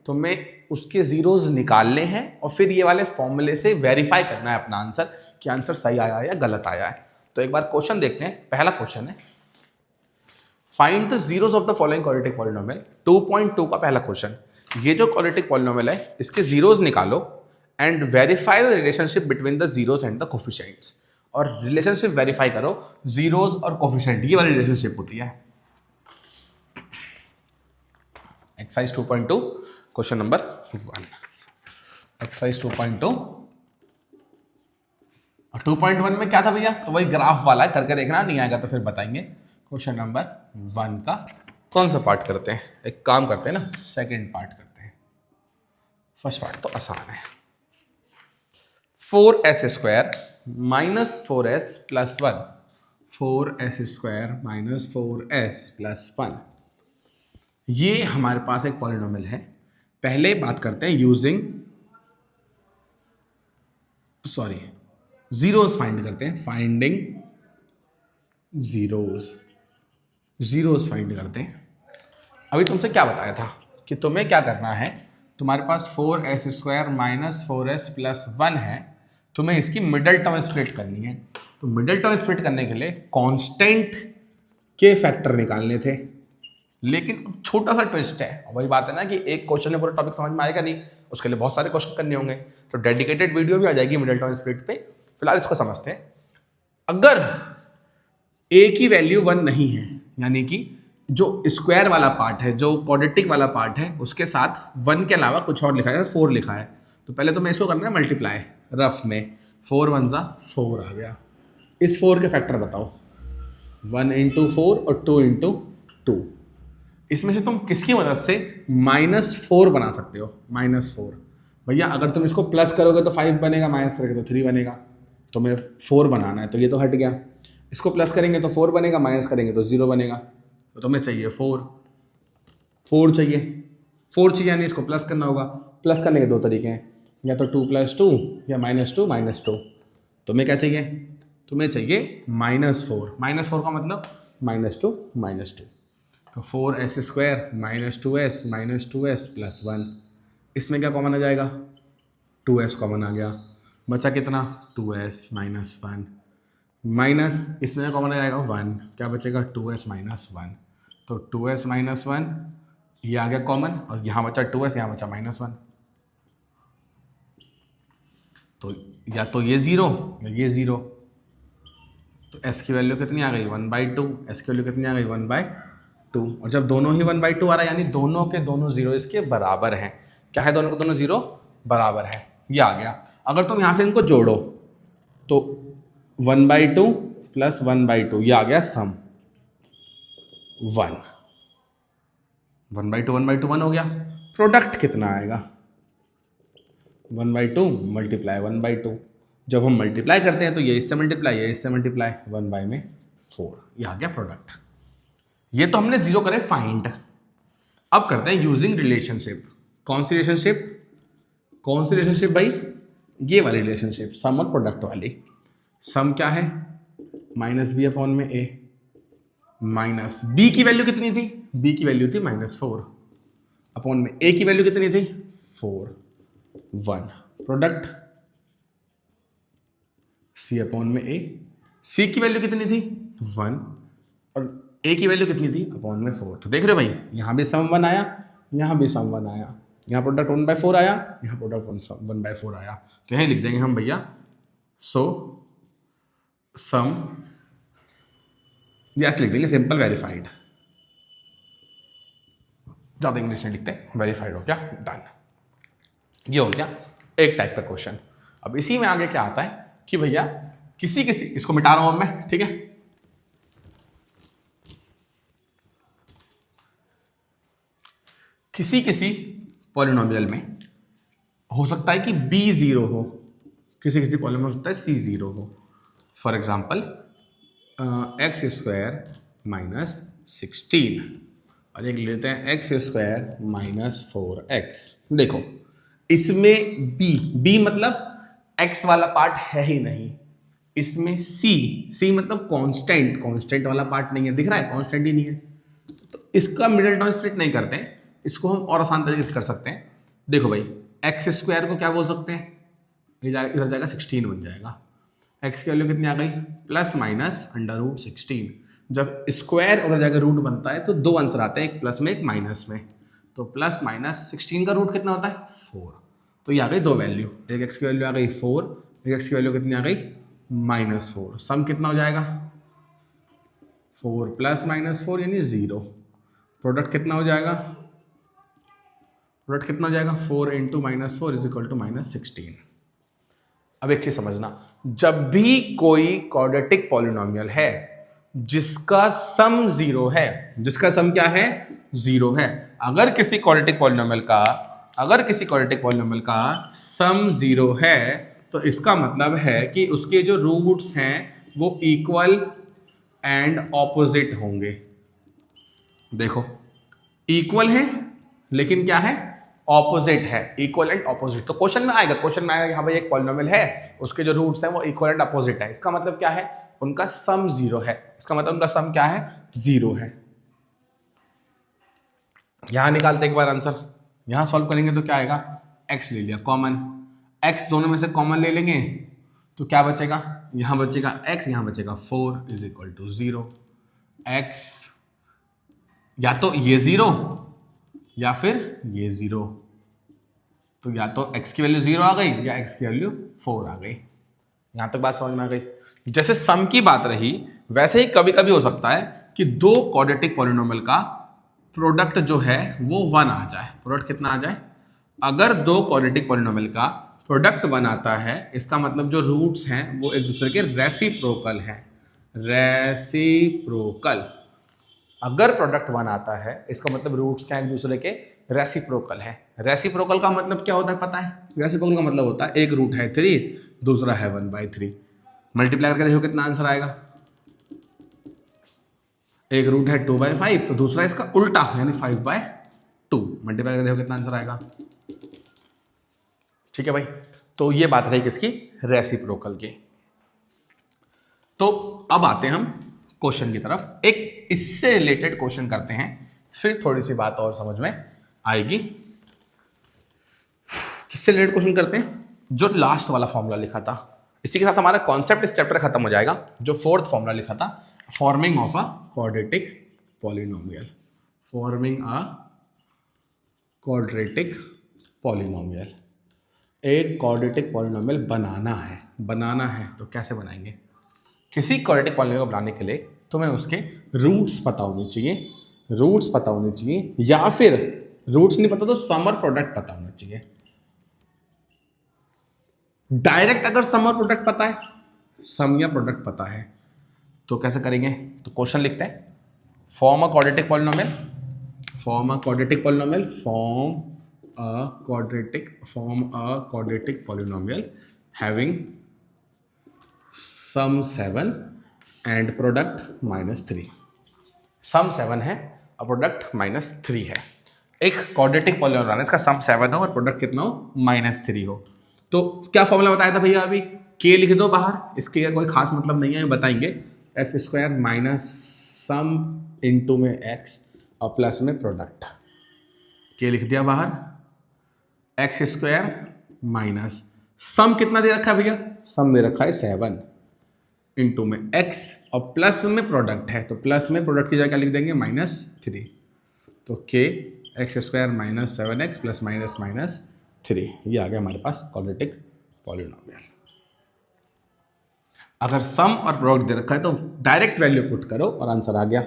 तुम्हें उसके जीरोस निकालने हैं और फिर ये वाले फॉर्मूले से वेरीफाई करना है अपना आंसर कि आंसर सही आया है या गलत आया है। तो एक बार क्वेश्चन देखते हैं। पहला क्वेश्चन है find the zeros of the following quadratic polynomial. 2.2 का पहला क्वेश्चन, ये जो क्वाड्रेटिक पॉलिनोमियल है इसके जीरोस निकालो and verify the relationship between the zeros and the coefficients. और रिलेशनशिप वेरीफाई करो, जीरोस और कोफिशिएंट ये वाली रिलेशनशिप होती है। Exercise 2.2 question number 1। एक्सरसाइज 2.2 और 2.1 में क्या था भैया, तो वही ग्राफ वाला है, करके देखना, नहीं आएगा तो फिर बताएंगे। क्वेश्चन नंबर 1 का कौन सा पार्ट करते हैं, एक काम करते हैं ना, सेकंड पार्ट करते हैं। फर्स्ट पार्ट तो आसान है। 4s square minus 4s plus 1, 4s square minus 4s plus 1, ये हमारे पास एक पॉलिनोमियल है। पहले बात करते हैं यूजिंग जीरोस फाइंड करते हैं, फाइंडिंग जीरोस फाइंड करते हैं। अभी तुमसे क्या बताया था कि तुम्हें क्या करना है, तुम्हारे पास 4s square minus 4s plus 1 है, तुम्हें इसकी मिडल टर्म स्प्लिट करनी है। तो मिडल टर्म स्प्लिट करने के लिए कांस्टेंट के फैक्टर निकालने थे, लेकिन छोटा सा ट्विस्ट है। वही बात है ना कि एक क्वेश्चन में पूरा टॉपिक समझ में आएगा नहीं, उसके लिए बहुत सारे क्वेश्चन करने होंगे, तो डेडिकेटेड वीडियो भी आ जाएगी मिडल टर्म स्प्लिट पे। फिलहाल इसको समझते हैं। अगर a की वैल्यू 1 नहीं है, यानी कि जो स्क्वायर वाला पार्ट है, जो क्वाड्रेटिक वाला पार्ट है, उसके साथ 1 के अलावा कुछ और लिखा है, 4 लिखा है, तो पहले तो मैं इसको करना है मल्टीप्लाई रफ में। 4 1 ज़ा 4 आ गया। इस 4 के फैक्टर बताओ, 1 इंटू 4 और 2 इंटू 2। इसमें से तुम किसकी मदद से -4 बना सकते हो, -4। भैया अगर तुम इसको प्लस करोगे तो 5 बनेगा, माइनस करोगे तो 3 बनेगा, तो मैं 4 बनाना है तो ये तो हट गया। इसको प्लस करेंगे तो 4 बनेगा, माइनस करेंगे तो 0 बनेगा, तो तुम्हें चाहिए 4 चाहिए, 4 चाहिए, यानी इसको प्लस करना होगा। प्लस करने के दो तरीके हैं, या तो 2 + 2 या -2 -2। तुम्हें क्या चाहिए, तुम्हें चाहिए -4। -4 का मतलब -2 -2, तो 4s square minus 2s plus 1। इसमें क्या कॉमन आ जाएगा, 2s कॉमन आ गया, बचा कितना 2s माइनस 1, माइनस इसमें कॉमन आ जाएगा 1, क्या बचेगा 2s माइनस 1, तो 2s माइनस 1 ये आ गया कॉमन, और यहाँ बचा 2s, यहाँ बचा -1। तो या तो ये 0 या ये 0, तो s की वैल्यू कितनी आ गई 1/2, s की वैल्यू कितनी आ गई 1/2। और जब दोनों ही 1/2 आ रहा है, यानी दोनों के दोनों 0 इसके बराबर हैं। क्या है, दोनों के दोनों 0 बराबर है, ये आ गया। अगर तुम यहाँ से इनको जोड़ो तो 1/2 प्लस 1/2, ये आ गया सम 1, 1/2 1/2 1 हो गया। प्रोडक्ट कितना आएगा, 1/2 मल्टीप्लाई 1/2। जब हम मल्टीप्लाई करते हैं तो ये इससे मल्टीप्लाई, ये इससे मल्टीप्लाई, 1/4, ये आ गया प्रोडक्ट। ये तो हमने 0 करे फाइंड। अब करते हैं यूजिंग रिलेशनशिप। कौन सी रिलेशनशिप, कौन सी रिलेशनशिप भाई, ये वाली रिलेशनशिप, सम और प्रोडक्ट वाली। सम क्या है, -b/a, माइनस b की वैल्यू कितनी थी, b की वैल्यू थी -4 अपॉन में a की वैल्यू कितनी थी 4, 1, प्रोडक्ट c/में a, c की वैल्यू कितनी थी 1 और a की वैल्यू कितनी थी अपॉन में 4। तो देख रहे हो भाई, यहाँ भी सम 1 आया, यहाँ भी सम 1 आया, यहाँ प्रोडक्ट 1/4 आया, यहाँ प्रोडक्ट 1/4 आया। तो यहीं लिख देंगे हम भैया, सो सम, ऐसे लिख देंगे सिंपल वेरीफाइड, ज़्यादा इंग्लिश नहीं लिखते, वेरीफाइड हो गया, डन। ये हो गया एक टाइप का क्वेश्चन। अब इसी में आगे क्या आता है कि भैया किसी इसको मिटा रहा हूं अब मैं, ठीक है, किसी पॉलिनोमियल में हो सकता है कि b 0 हो, किसी पॉलिनोमियल हो सकता है c 0 हो। For example x square minus 16 और एक लेते हैं x स्क्वायर माइनस 4x। देखो इसमें b मतलब x वाला पार्ट है ही नहीं, इसमें सी मतलब कांस्टेंट वाला पार्ट नहीं है, दिख रहा है कांस्टेंट ही नहीं है, तो इसका मिडिल टर्म स्प्लिट नहीं करते हैं, इसको हम और आसान तरीके से कर सकते हैं। देखो भाई एक्स स्क्वायर को क्या बोल सकते हैं, इधर जाएगा 16 बन जाएगा, एक्स की वैल्यू कितनी आ गई प्लस माइनस अंडर रूट 16। जब स्क्वायर और जाएगा रूट बनता है तो दो आंसर आते हैं, एक प्लस में एक माइनस में, तो प्लस माइनस 16 का रूट कितना होता है 4, तो ये आ गई दो वैल्यू, एक एक्स की वैल्यू आ गई 4, एक एक्स की वैल्यू कितनी आ गई -4, सम कितना हो जाएगा 4 प्लस -4 यानी 0, प्रोडक्ट कितना हो जाएगा 4 इंटू -4 इज इक्वल टू -16। अब एक चीज समझना, जब भी कोई क्वाड्रेटिक पॉलिनोमियल है जिसका सम 0 है, जिसका सम क्या है 0 है, अगर किसी क्वाड्रेटिक पॉलिनोमियल का सम 0 है तो इसका मतलब है कि उसके जो रूट्स हैं वो इक्वल एंड ऑपोजिट होंगे। देखो इक्वल है लेकिन क्या है ऑपोजिट है, इक्वल एंड ऑपोजिट। तो क्वेश्चन में आएगा कि हाँ भाई एक पॉलिनोमियल है, उसके जो रूट्स हैं वो इक्वल एंड ऑपोजिट है, इसका मतलब क्या है उनका सम 0 है, इसका मतलब उनका सम क्या है 0 है। यहां निकालते एक बार आंसर, यहां सॉल्व करेंगे तो क्या आएगा, x ले लिया कॉमन, x दोनों में से कॉमन ले लेंगे तो क्या बचेगा, यहां बचेगा x, यहां बचेगा 4 इज इक्वल टू 0। x या तो ये 0 या फिर ये 0, तो या तो x की वैल्यू 0 आ गई या x की वैल्यू 4 आ गई। यहां तक बात समझ में आ गई। जैसे सम की बात रही वैसे ही कभी कभी हो सकता है कि दो क्वाड्रेटिक पॉलिनोमियल का प्रोडक्ट जो है वो 1 आ जाए। प्रोडक्ट कितना आ जाए, अगर दो क्वाड्रेटिक पॉलिनोमियल का प्रोडक्ट 1 आता है इसका मतलब जो रूट्स हैं वो एक दूसरे के रेसिप्रोकल हैं, रेसिप्रोकल। अगर प्रोडक्ट 1 आता है इसका मतलब रूट्स क्या एक दूसरे के रेसिप्रोकल है। रेसिप्रोकल का मतलब क्या होता है पता है, रेसिप्रोकल का मतलब होता है एक रूट है 3, दूसरा है 1/3, मल्टीप्लाई करके देखो कितना आंसर आएगा, एक रूट है 2/5 तो दूसरा इसका उल्टा यानी 5/2, मल्टीप्लाई करके देखो कितना आंसर आएगा। ठीक है भाई, तो ये बात रही किसकी, रेसिप्रोकल की। तो अब आते हैं हम क्वेश्चन की तरफ, एक इससे रिलेटेड क्वेश्चन करते हैं, फिर थोड़ी सी बात और समझ में आएगी। किससे रिलेटेड क्वेश्चन करते हैं, जो लास्ट वाला फॉर्मूला लिखा था, इसी के साथ हमारा कॉन्सेप्ट इस चैप्टर खत्म हो जाएगा। जो फोर्थ फॉर्मूला लिखा था, forming of a quadratic polynomial, forming a quadratic polynomial. एक क्वाड्रेटिक पॉलिनोमियल बनाना है तो कैसे बनाएंगे। किसी क्वाड्रेटिक पॉलिनोमियल को बनाने के लिए तुम्हें उसके रूट्स पता होने चाहिए, या फिर रूट्स नहीं पता तो सम और प्रोडक्ट पता होना चाहिए। डायरेक्ट अगर सम और प्रोडक्ट पता है, सम या प्रोडक्ट पता है तो कैसे करेंगे, तो क्वेश्चन लिखते हैं, form a quadratic polynomial having sum 7 and product -3। Sum 7 है और प्रोडक्ट -3 है। एक क्वाड्रेटिक पॉलिनोमियल है, इसका सम 7 हो और प्रोडक्ट कितना हो -3 हो। तो क्या फॉर्मूला बताया था भैया अभी, के लिख दो बाहर, इसके कोई खास मतलब नहीं है, बताएंगे x² माइनस सम इंटू में x और प्लस में प्रोडक्ट, के लिख दिया बाहर, x² माइनस सम कितना दे रखा है भैया, सम दे रखा है 7 इंटू में x और प्लस में प्रोडक्ट है, तो प्लस में प्रोडक्ट की जगह क्या लिख देंगे -3, तो k x² minus 7x plus -3, ये आ गया हमारे पास क्वाड्रेटिक पॉलिनोमियल। अगर सम और प्रोडक्ट दे रखा है तो डायरेक्ट वैल्यू पुट करो और आंसर आ गया।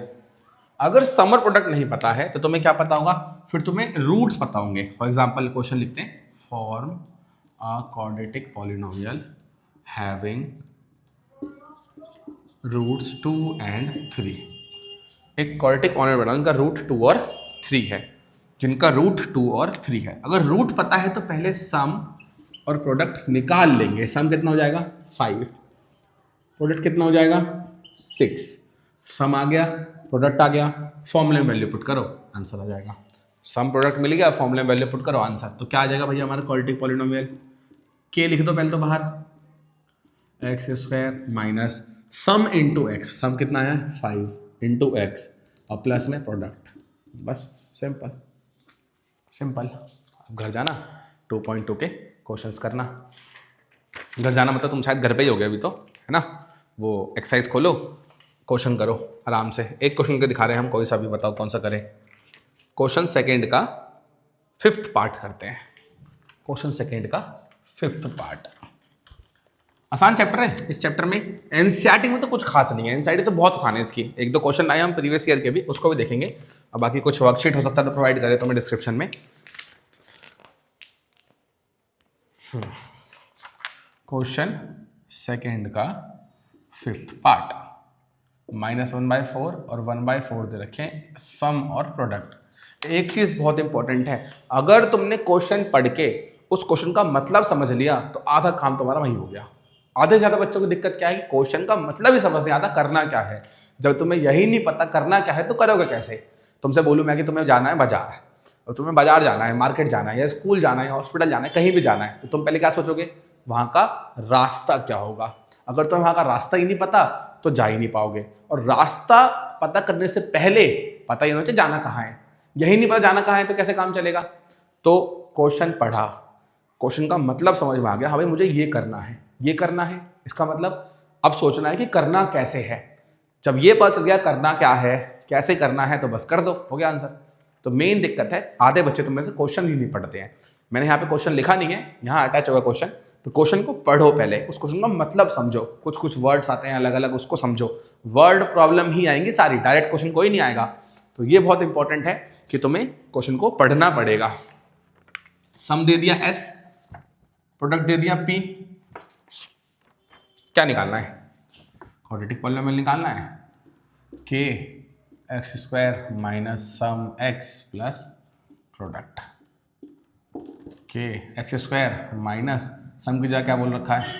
अगर सम और प्रोडक्ट नहीं पता है तो तुम्हें क्या पता होगा, फिर तुम्हें रूट्स पता होंगे। फॉर एग्जांपल क्वेश्चन लिखते हैं, form a quadratic polynomial having roots 2 and 3। एक क्वाड्रेटिक पॉलिनोमियल बनाओ जिनका रूट 2 और 3 है, जिनका रूट 2 और 3 है। अगर रूट पता है तो पहले सम और प्रोडक्ट निकाल लेंगे। सम कितना हो जाएगा 5, प्रोडक्ट कितना हो जाएगा 6, सम आ गया प्रोडक्ट आ गया, फॉर्मूले में वैल्यू पुट करो आंसर आ जाएगा। सम प्रोडक्ट मिल गया, फॉर्मूले में वैल्यू पुट करो आंसर, तो क्या आ जाएगा भैया हमारा क्वाड्रेटिक पॉलिनोमियल। के लिख दो पहले तो बाहर, x square minus sum into x, sum कितना है 5 इंटू एक्स और प्लस में प्रोडक्ट, बस सिंपल सिंपल। अब घर जाना 2.2 के क्वेश्चंस करना। घर जाना मतलब तुम शायद घर पे ही हो गए अभी तो, है ना। वो एक्सरसाइज खोलो, क्वेश्चन करो आराम से। एक क्वेश्चन के दिखा रहे हैं हम, कोई सा भी बताओ कौन सा करें। क्वेश्चन सेकंड का 5th पार्ट करते हैं। क्वेश्चन सेकंड का 5th पार्ट आसान चैप्टर है। इस चैप्टर में एनसीईआरटी में तो कुछ खास नहीं है, एनसीईआरटी तो बहुत आसान है इसकी। एक दो क्वेश्चन आए हम प्रीवियस ईयर के भी, उसको भी देखेंगे। और बाकी कुछ वर्कशीट हो सकता है तो प्रोवाइड करें तो मैं डिस्क्रिप्शन में। क्वेश्चन सेकंड का 5th पार्ट, -1/4 और 1/4 दे रखे हैं, सम और प्रोडक्ट। एक चीज बहुत इंपॉर्टेंट है, अगर तुमने क्वेश्चन पढ़ के उस क्वेश्चन का मतलब समझ लिया तो आधा काम तुम्हारा वही हो गया। आधे से ज्यादा बच्चों को दिक्कत क्या है कि क्वेश्चन का मतलब ही समझ नहीं आता, करना क्या है। जब तुम्हें यही नहीं पता करना क्या है तो करोगे कैसे। तुमसे बोलूं मैं कि तुम्हें जाना है बाजार, और तुम्हें बाजार जाना है, मार्केट जाना है, या स्कूल जाना है, या हॉस्पिटल जाना है, कहीं भी जाना है, तो तुम पहले क्या सोचोगे, वहां का रास्ता क्या होगा। अगर तुम्हें वहां का रास्ता ही नहीं पता तो जा ही नहीं पाओगे। और रास्ता पता करने से पहले पता ही होना चाहिए जाना कहाँ है। यही नहीं पता जाना कहाँ है तो कैसे काम चलेगा। तो क्वेश्चन पढ़ा, क्वेश्चन का मतलब समझ में आ गया, हाँ भाई मुझे ये करना है, ये करना है, इसका मतलब अब सोचना है कि करना कैसे है। जब ये पता चल गया करना क्या है, कैसे करना है, तो बस कर दो, हो गया आंसर। तो मेन दिक्कत है आधे बच्चे तुम में से क्वेश्चन ही नहीं पढ़ते हैं। मैंने यहाँ पे क्वेश्चन लिखा नहीं है, यहाँ अटैच होगा क्वेश्चन, तो क्वेश्चन को पढ़ो पहले, उस क्वेश्चन का मतलब समझो। कुछ कुछ वर्ड्स आते हैं अलग अलग, उसको समझो। वर्ड प्रॉब्लम ही आएंगी सारी, डायरेक्ट क्वेश्चन कोई नहीं आएगा। तो ये बहुत इंपॉर्टेंट है कि तुम्हें क्वेश्चन को पढ़ना पड़ेगा। सम दे दिया s, प्रोडक्ट दे दिया p, क्या निकालना है, क्वाड्रेटिक पॉलिनोमियल निकालना है। k एक्स स्क्वायर माइनस सम x plus product, k x square minus सम की जगह क्या बोल रखा है,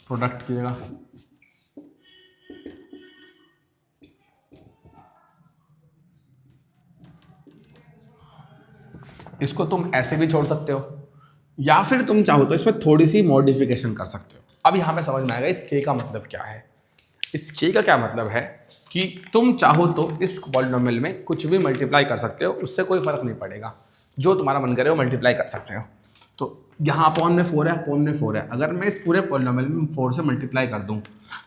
प्रोडक्ट की जगह। इसको तुम ऐसे भी छोड़ सकते हो, या फिर तुम चाहो तो इसमें थोड़ी सी मॉडिफिकेशन कर सकते हो। अब यहाँ पे समझ में आएगा इस k का मतलब क्या है। इस k का क्या मतलब है कि तुम चाहो तो इस पॉलिनोमियल में कुछ भी मल्टीप्लाई कर सकते हो, उससे कोई फर्क नहीं पड़ेगा। जो तुम्हारा मन करे वो मल्टीप्लाई कर सकते हो। तो यहाँ अपॉन में 4 है, अपॉन में 4 है, अगर मैं इस पूरे पॉलिनोमियल में 4 से मल्टीप्लाई कर दूँ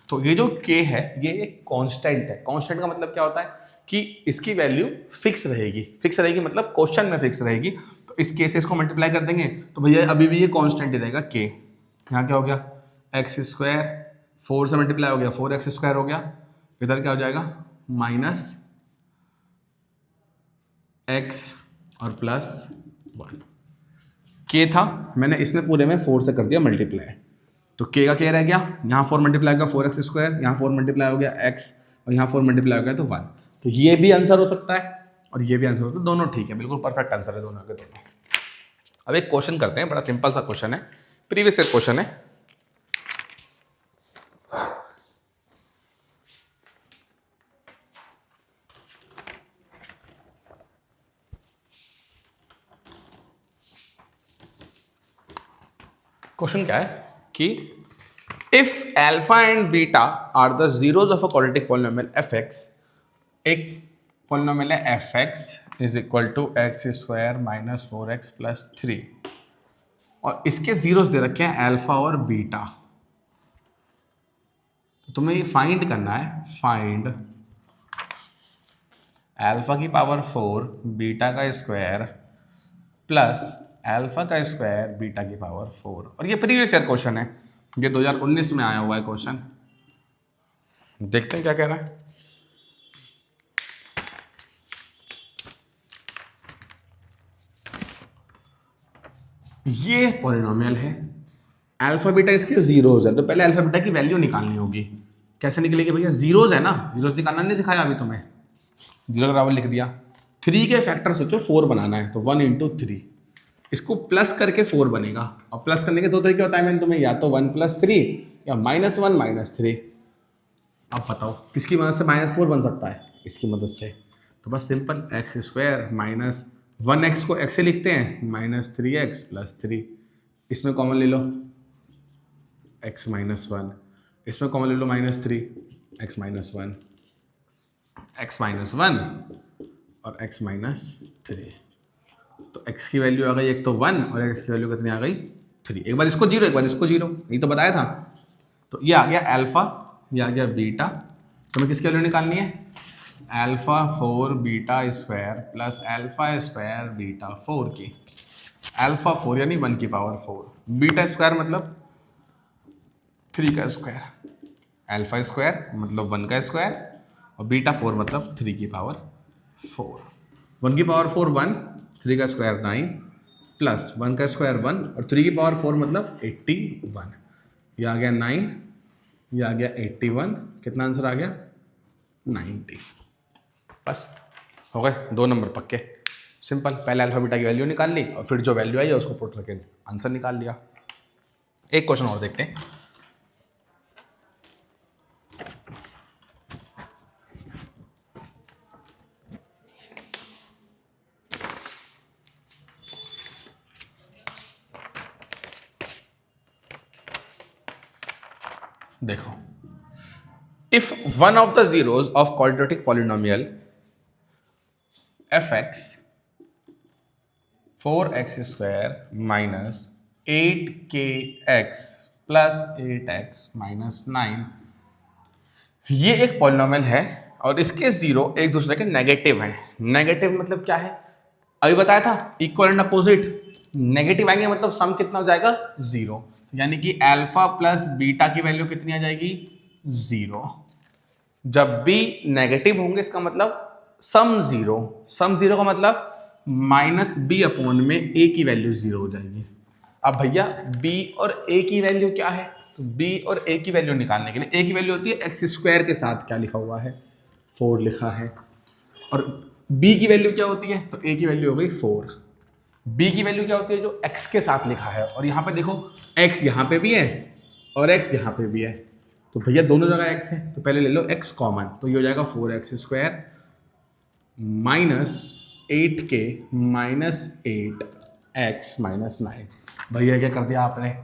तो ये जो k है ये एक कांस्टेंट है। कांस्टेंट का मतलब क्या होता है कि इसकी वैल्यू फिक्स रहेगी। फिक्स रहेगी मतलब क्वेश्चन में फिक्स रहेगी। तो इस k से इसको मल्टीप्लाई कर देंगे तो भैया अभी भी ये कांस्टेंट ही रहेगा k। यहाँ क्या हो गया, एक्स स्क्वायर 4 से मल्टीप्लाई हो गया 4x स्क्वायर हो गया, इधर क्या हो जाएगा माइनस x और प्लस 1। k था, मैंने इसमें पूरे में 4 से कर दिया मल्टीप्लाई, तो k का क्या रह गया, यहाँ 4 मल्टीप्लाई हो गया 4x स्क्वायर, यहाँ 4 मल्टीप्लाई हो गया x और यहाँ 4 मल्टीप्लाई हो गया तो 1। तो ये भी आंसर हो सकता है और ये भी आंसर हो सकता है, दोनों ठीक है, बिल्कुल परफेक्ट आंसर है दोनों के दोनों। अब एक क्वेश्चन करते हैं, बड़ा सिंपल सा क्वेश्चन है, प्रीवियस ईयर क्वेश्चन है। क्वेश्चन क्या है कि if alpha and beta are the zeros of a quadratic polynomial fx, एक पॉलिनोमियल है fx is equal to x square minus 4x plus 3 और इसके जीरोस दे रखे हैं अल्फा और बीटा। तुम्हें ये फाइंड करना है, फाइंड अल्फा की पावर 4 बीटा का स्क्वायर प्लस अल्फा का स्क्वायर बीटा की पावर 4। और ये प्रीवियस ईयर क्वेश्चन है, ये 2019 में आया हुआ है क्वेश्चन। देखते हैं क्या कह रहा है। ये पॉलिनोमियल है, अल्फा बीटा इसके जीरोज है, तो पहले अल्फा बीटा की वैल्यू निकालनी होगी। कैसे निकलेगी भैया, जीरोज है ना, जीरोज निकालना नहीं सिखाया अभी तुम्हें, जीरो बराबर लिख दिया। 3 के फैक्टर सोचो 4 बनाना है तो 1 इंटू 3, इसको प्लस करके 4 बनेगा। और प्लस करने के दो तरीके होता है मैंने तुम्हें, या तो 1 + 3 या -1 - 3। अब बताओ किसकी मदद से -4 बन सकता है, इसकी मदद से। तो बस simple x square minus 1x को x से लिखते हैं -3x + 3, इसमें कॉमन ले लो एक्स माइनस वन, इसमें कॉमन ले लो -3, x minus one, x minus one और एक्स माइनस 3। तो x की वैल्यू आ गई एक तो 1 और x की वैल्यू कितनी आ गई 3। एक बार इसको 0, एक बार इसको 0, यही तो बताया था। तो ये आ गया अल्फा, ये आ गया बीटा। तो हमें किसकी वैल्यू निकालनी है? Alpha 4 beta square plus alpha square beta 4 की। अल्फा 4 यानी 1 की पावर 4, बीटा स्क्वायर मतलब 3 का स्क्वायर, अल्फा स्क्वायर मतलब 1 का स्क्वायर और बीटा 4 मतलब 3 की पावर 4। 1 की पावर 4 1, 3 का स्क्वायर 9 प्लस 1 का स्क्वायर 1 और 3 की पावर 4 मतलब 81। ये आ गया 9, ये आ गया 81, कितना आंसर आ गया 90। बस हो गए 2 नंबर पक्के, सिंपल। पहले अल्फा बीटा की वैल्यू निकाल ली और फिर जो वैल्यू आई है उसको पुट करके आंसर निकाल लिया। एक क्वेश्चन और देखते हैं। देखो, if one of the zeros of quadratic polynomial fx 4x square minus 8kx plus 8x minus 9, ये एक पॉलिनोमियल है और इसके जीरो एक दूसरे के नेगेटिव हैं। नेगेटिव मतलब क्या है? अभी बताया था, इक्वल एंड अपोजिट। नेगेटिव आएंगे मतलब सम कितना हो जाएगा 0, यानी कि अल्फा प्लस बीटा की वैल्यू कितनी आ जाएगी 0। जब भी नेगेटिव होंगे इसका मतलब सम 0, सम 0 का मतलब माइनस बी अपॉन में ए की वैल्यू 0 हो जाएगी। अब भैया बी और ए की वैल्यू क्या है? तो बी और ए की वैल्यू निकालने के लिए ए की वैल्यू होती है एक्स स्क्वायर के साथ क्या लिखा हुआ है 4 लिखा है, और बी की वैल्यू क्या होती है? तो ए की वैल्यू हो गई 4। बी की वैल्यू क्या होती है? जो एक्स के साथ लिखा है, और यहाँ पे देखो एक्स यहाँ पे भी है और एक्स यहाँ पे भी है, तो भैया दोनों जगह एक्स है तो पहले ले लो एक्स कॉमन, तो ये हो जाएगा 4x square minus 8k minus 8x minus 9। भैया क्या कर दिया आपने?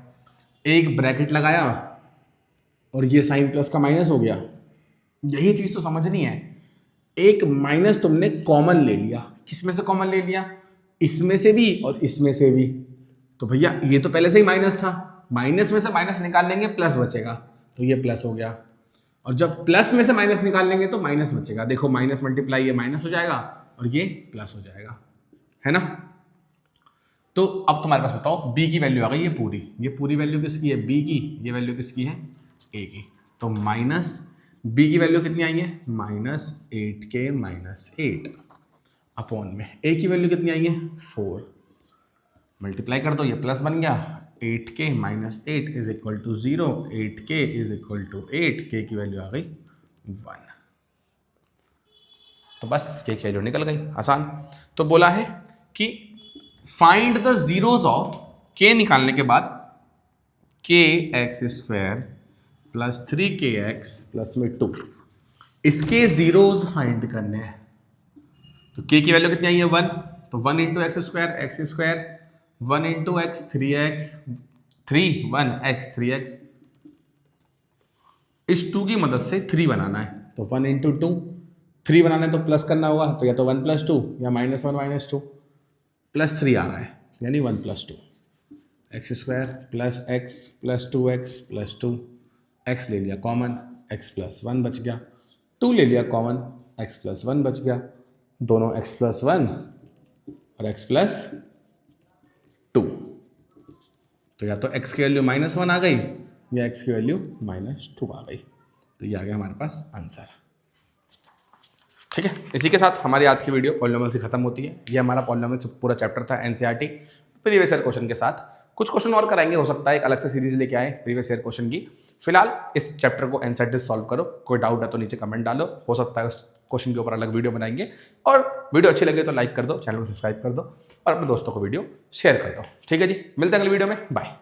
एक ब्रैकेट लगाया और ये साइन प्लस का माइनस हो गया। यही चीज तो समझनी है। एक माइनस तुमने कॉमन ले लिया, किसमें से कॉमन ले लिया? इसमें से भी और इसमें से भी। तो भैया ये तो पहले से ही माइनस था, माइनस में से माइनस निकाल लेंगे प्लस बचेगा, तो ये प्लस हो गया। और जब प्लस में से माइनस निकाल लेंगे तो माइनस बचेगा। देखो माइनस मल्टीप्लाई ये माइनस हो जाएगा और ये प्लस हो जाएगा, है ना। तो अब तुम्हारे पास बताओ बी की वैल्यू आ गई, ये पूरी वैल्यू किसकी है? बी की। ये वैल्यू किसकी है? ए की। तो माइनस बी की वैल्यू कितनी आई है? माइनस 8k माइनस 8 अपॉन में ए की वैल्यू कितनी आई है? 4। मल्टीप्लाई कर दो, ये प्लस बन गया, 8k minus 8 is equal to 0, 8k is equal to 8, k की वैल्यू आ गई 1। तो बस k की वैल्यू निकल गई, आसान। तो बोला है कि find the zeros of k, निकालने के बाद kx square plus 3kx plus में 2, इसके जीरोज फाइंड करने हैं। तो k की वैल्यू कितनी आई है? 1, तो 1 into x square 1 into x 3x 1x 3x, इस 2 की मदद से 3 बनाना है। तो 1 इंटू 2, 3 बनाना है तो प्लस करना होगा, तो या तो 1 प्लस 2 या -1 -2, प्लस 3 आ रहा है यानी 1 plus 2, x square plus x plus 2x plus 2, x ले लिया कॉमन, x प्लस 1 बच गया, 2 ले लिया कॉमन, x प्लस 1 बच गया, दोनों x प्लस 1 और x प्लस 2। तो या तो x की वैल्यू -1 आ गई या x की वैल्यू -2 आ गई। तो ये आ गया हमारे पास आंसर। ठीक है, इसी के साथ हमारी आज की वीडियो पॉलिनोमियल से खत्म होती है। ये हमारा पॉलिनोमियल से पूरा चैप्टर था एनसीईआरटी प्रीवियस ईयर क्वेश्चन के साथ। कुछ क्वेश्चन और कराएंगे, हो सकता है एक अलग से सीरीज लेके आए प्रीवियस ईयर क्वेश्चन की। फिलहाल इस चैप्टर को एनसीईआरटी सॉल्व करो। कोई डाउट है तो नीचे कमेंट डालो, हो सकता है उस क्वेश्चन के ऊपर अलग वीडियो बनाएंगे। और वीडियो अच्छी लगे तो लाइक कर दो, चैनल को सब्सक्राइब कर दो और अपने दोस्तों को वीडियो शेयर कर दो। ठीक है जी, मिलते हैं अगली वीडियो में, बाय।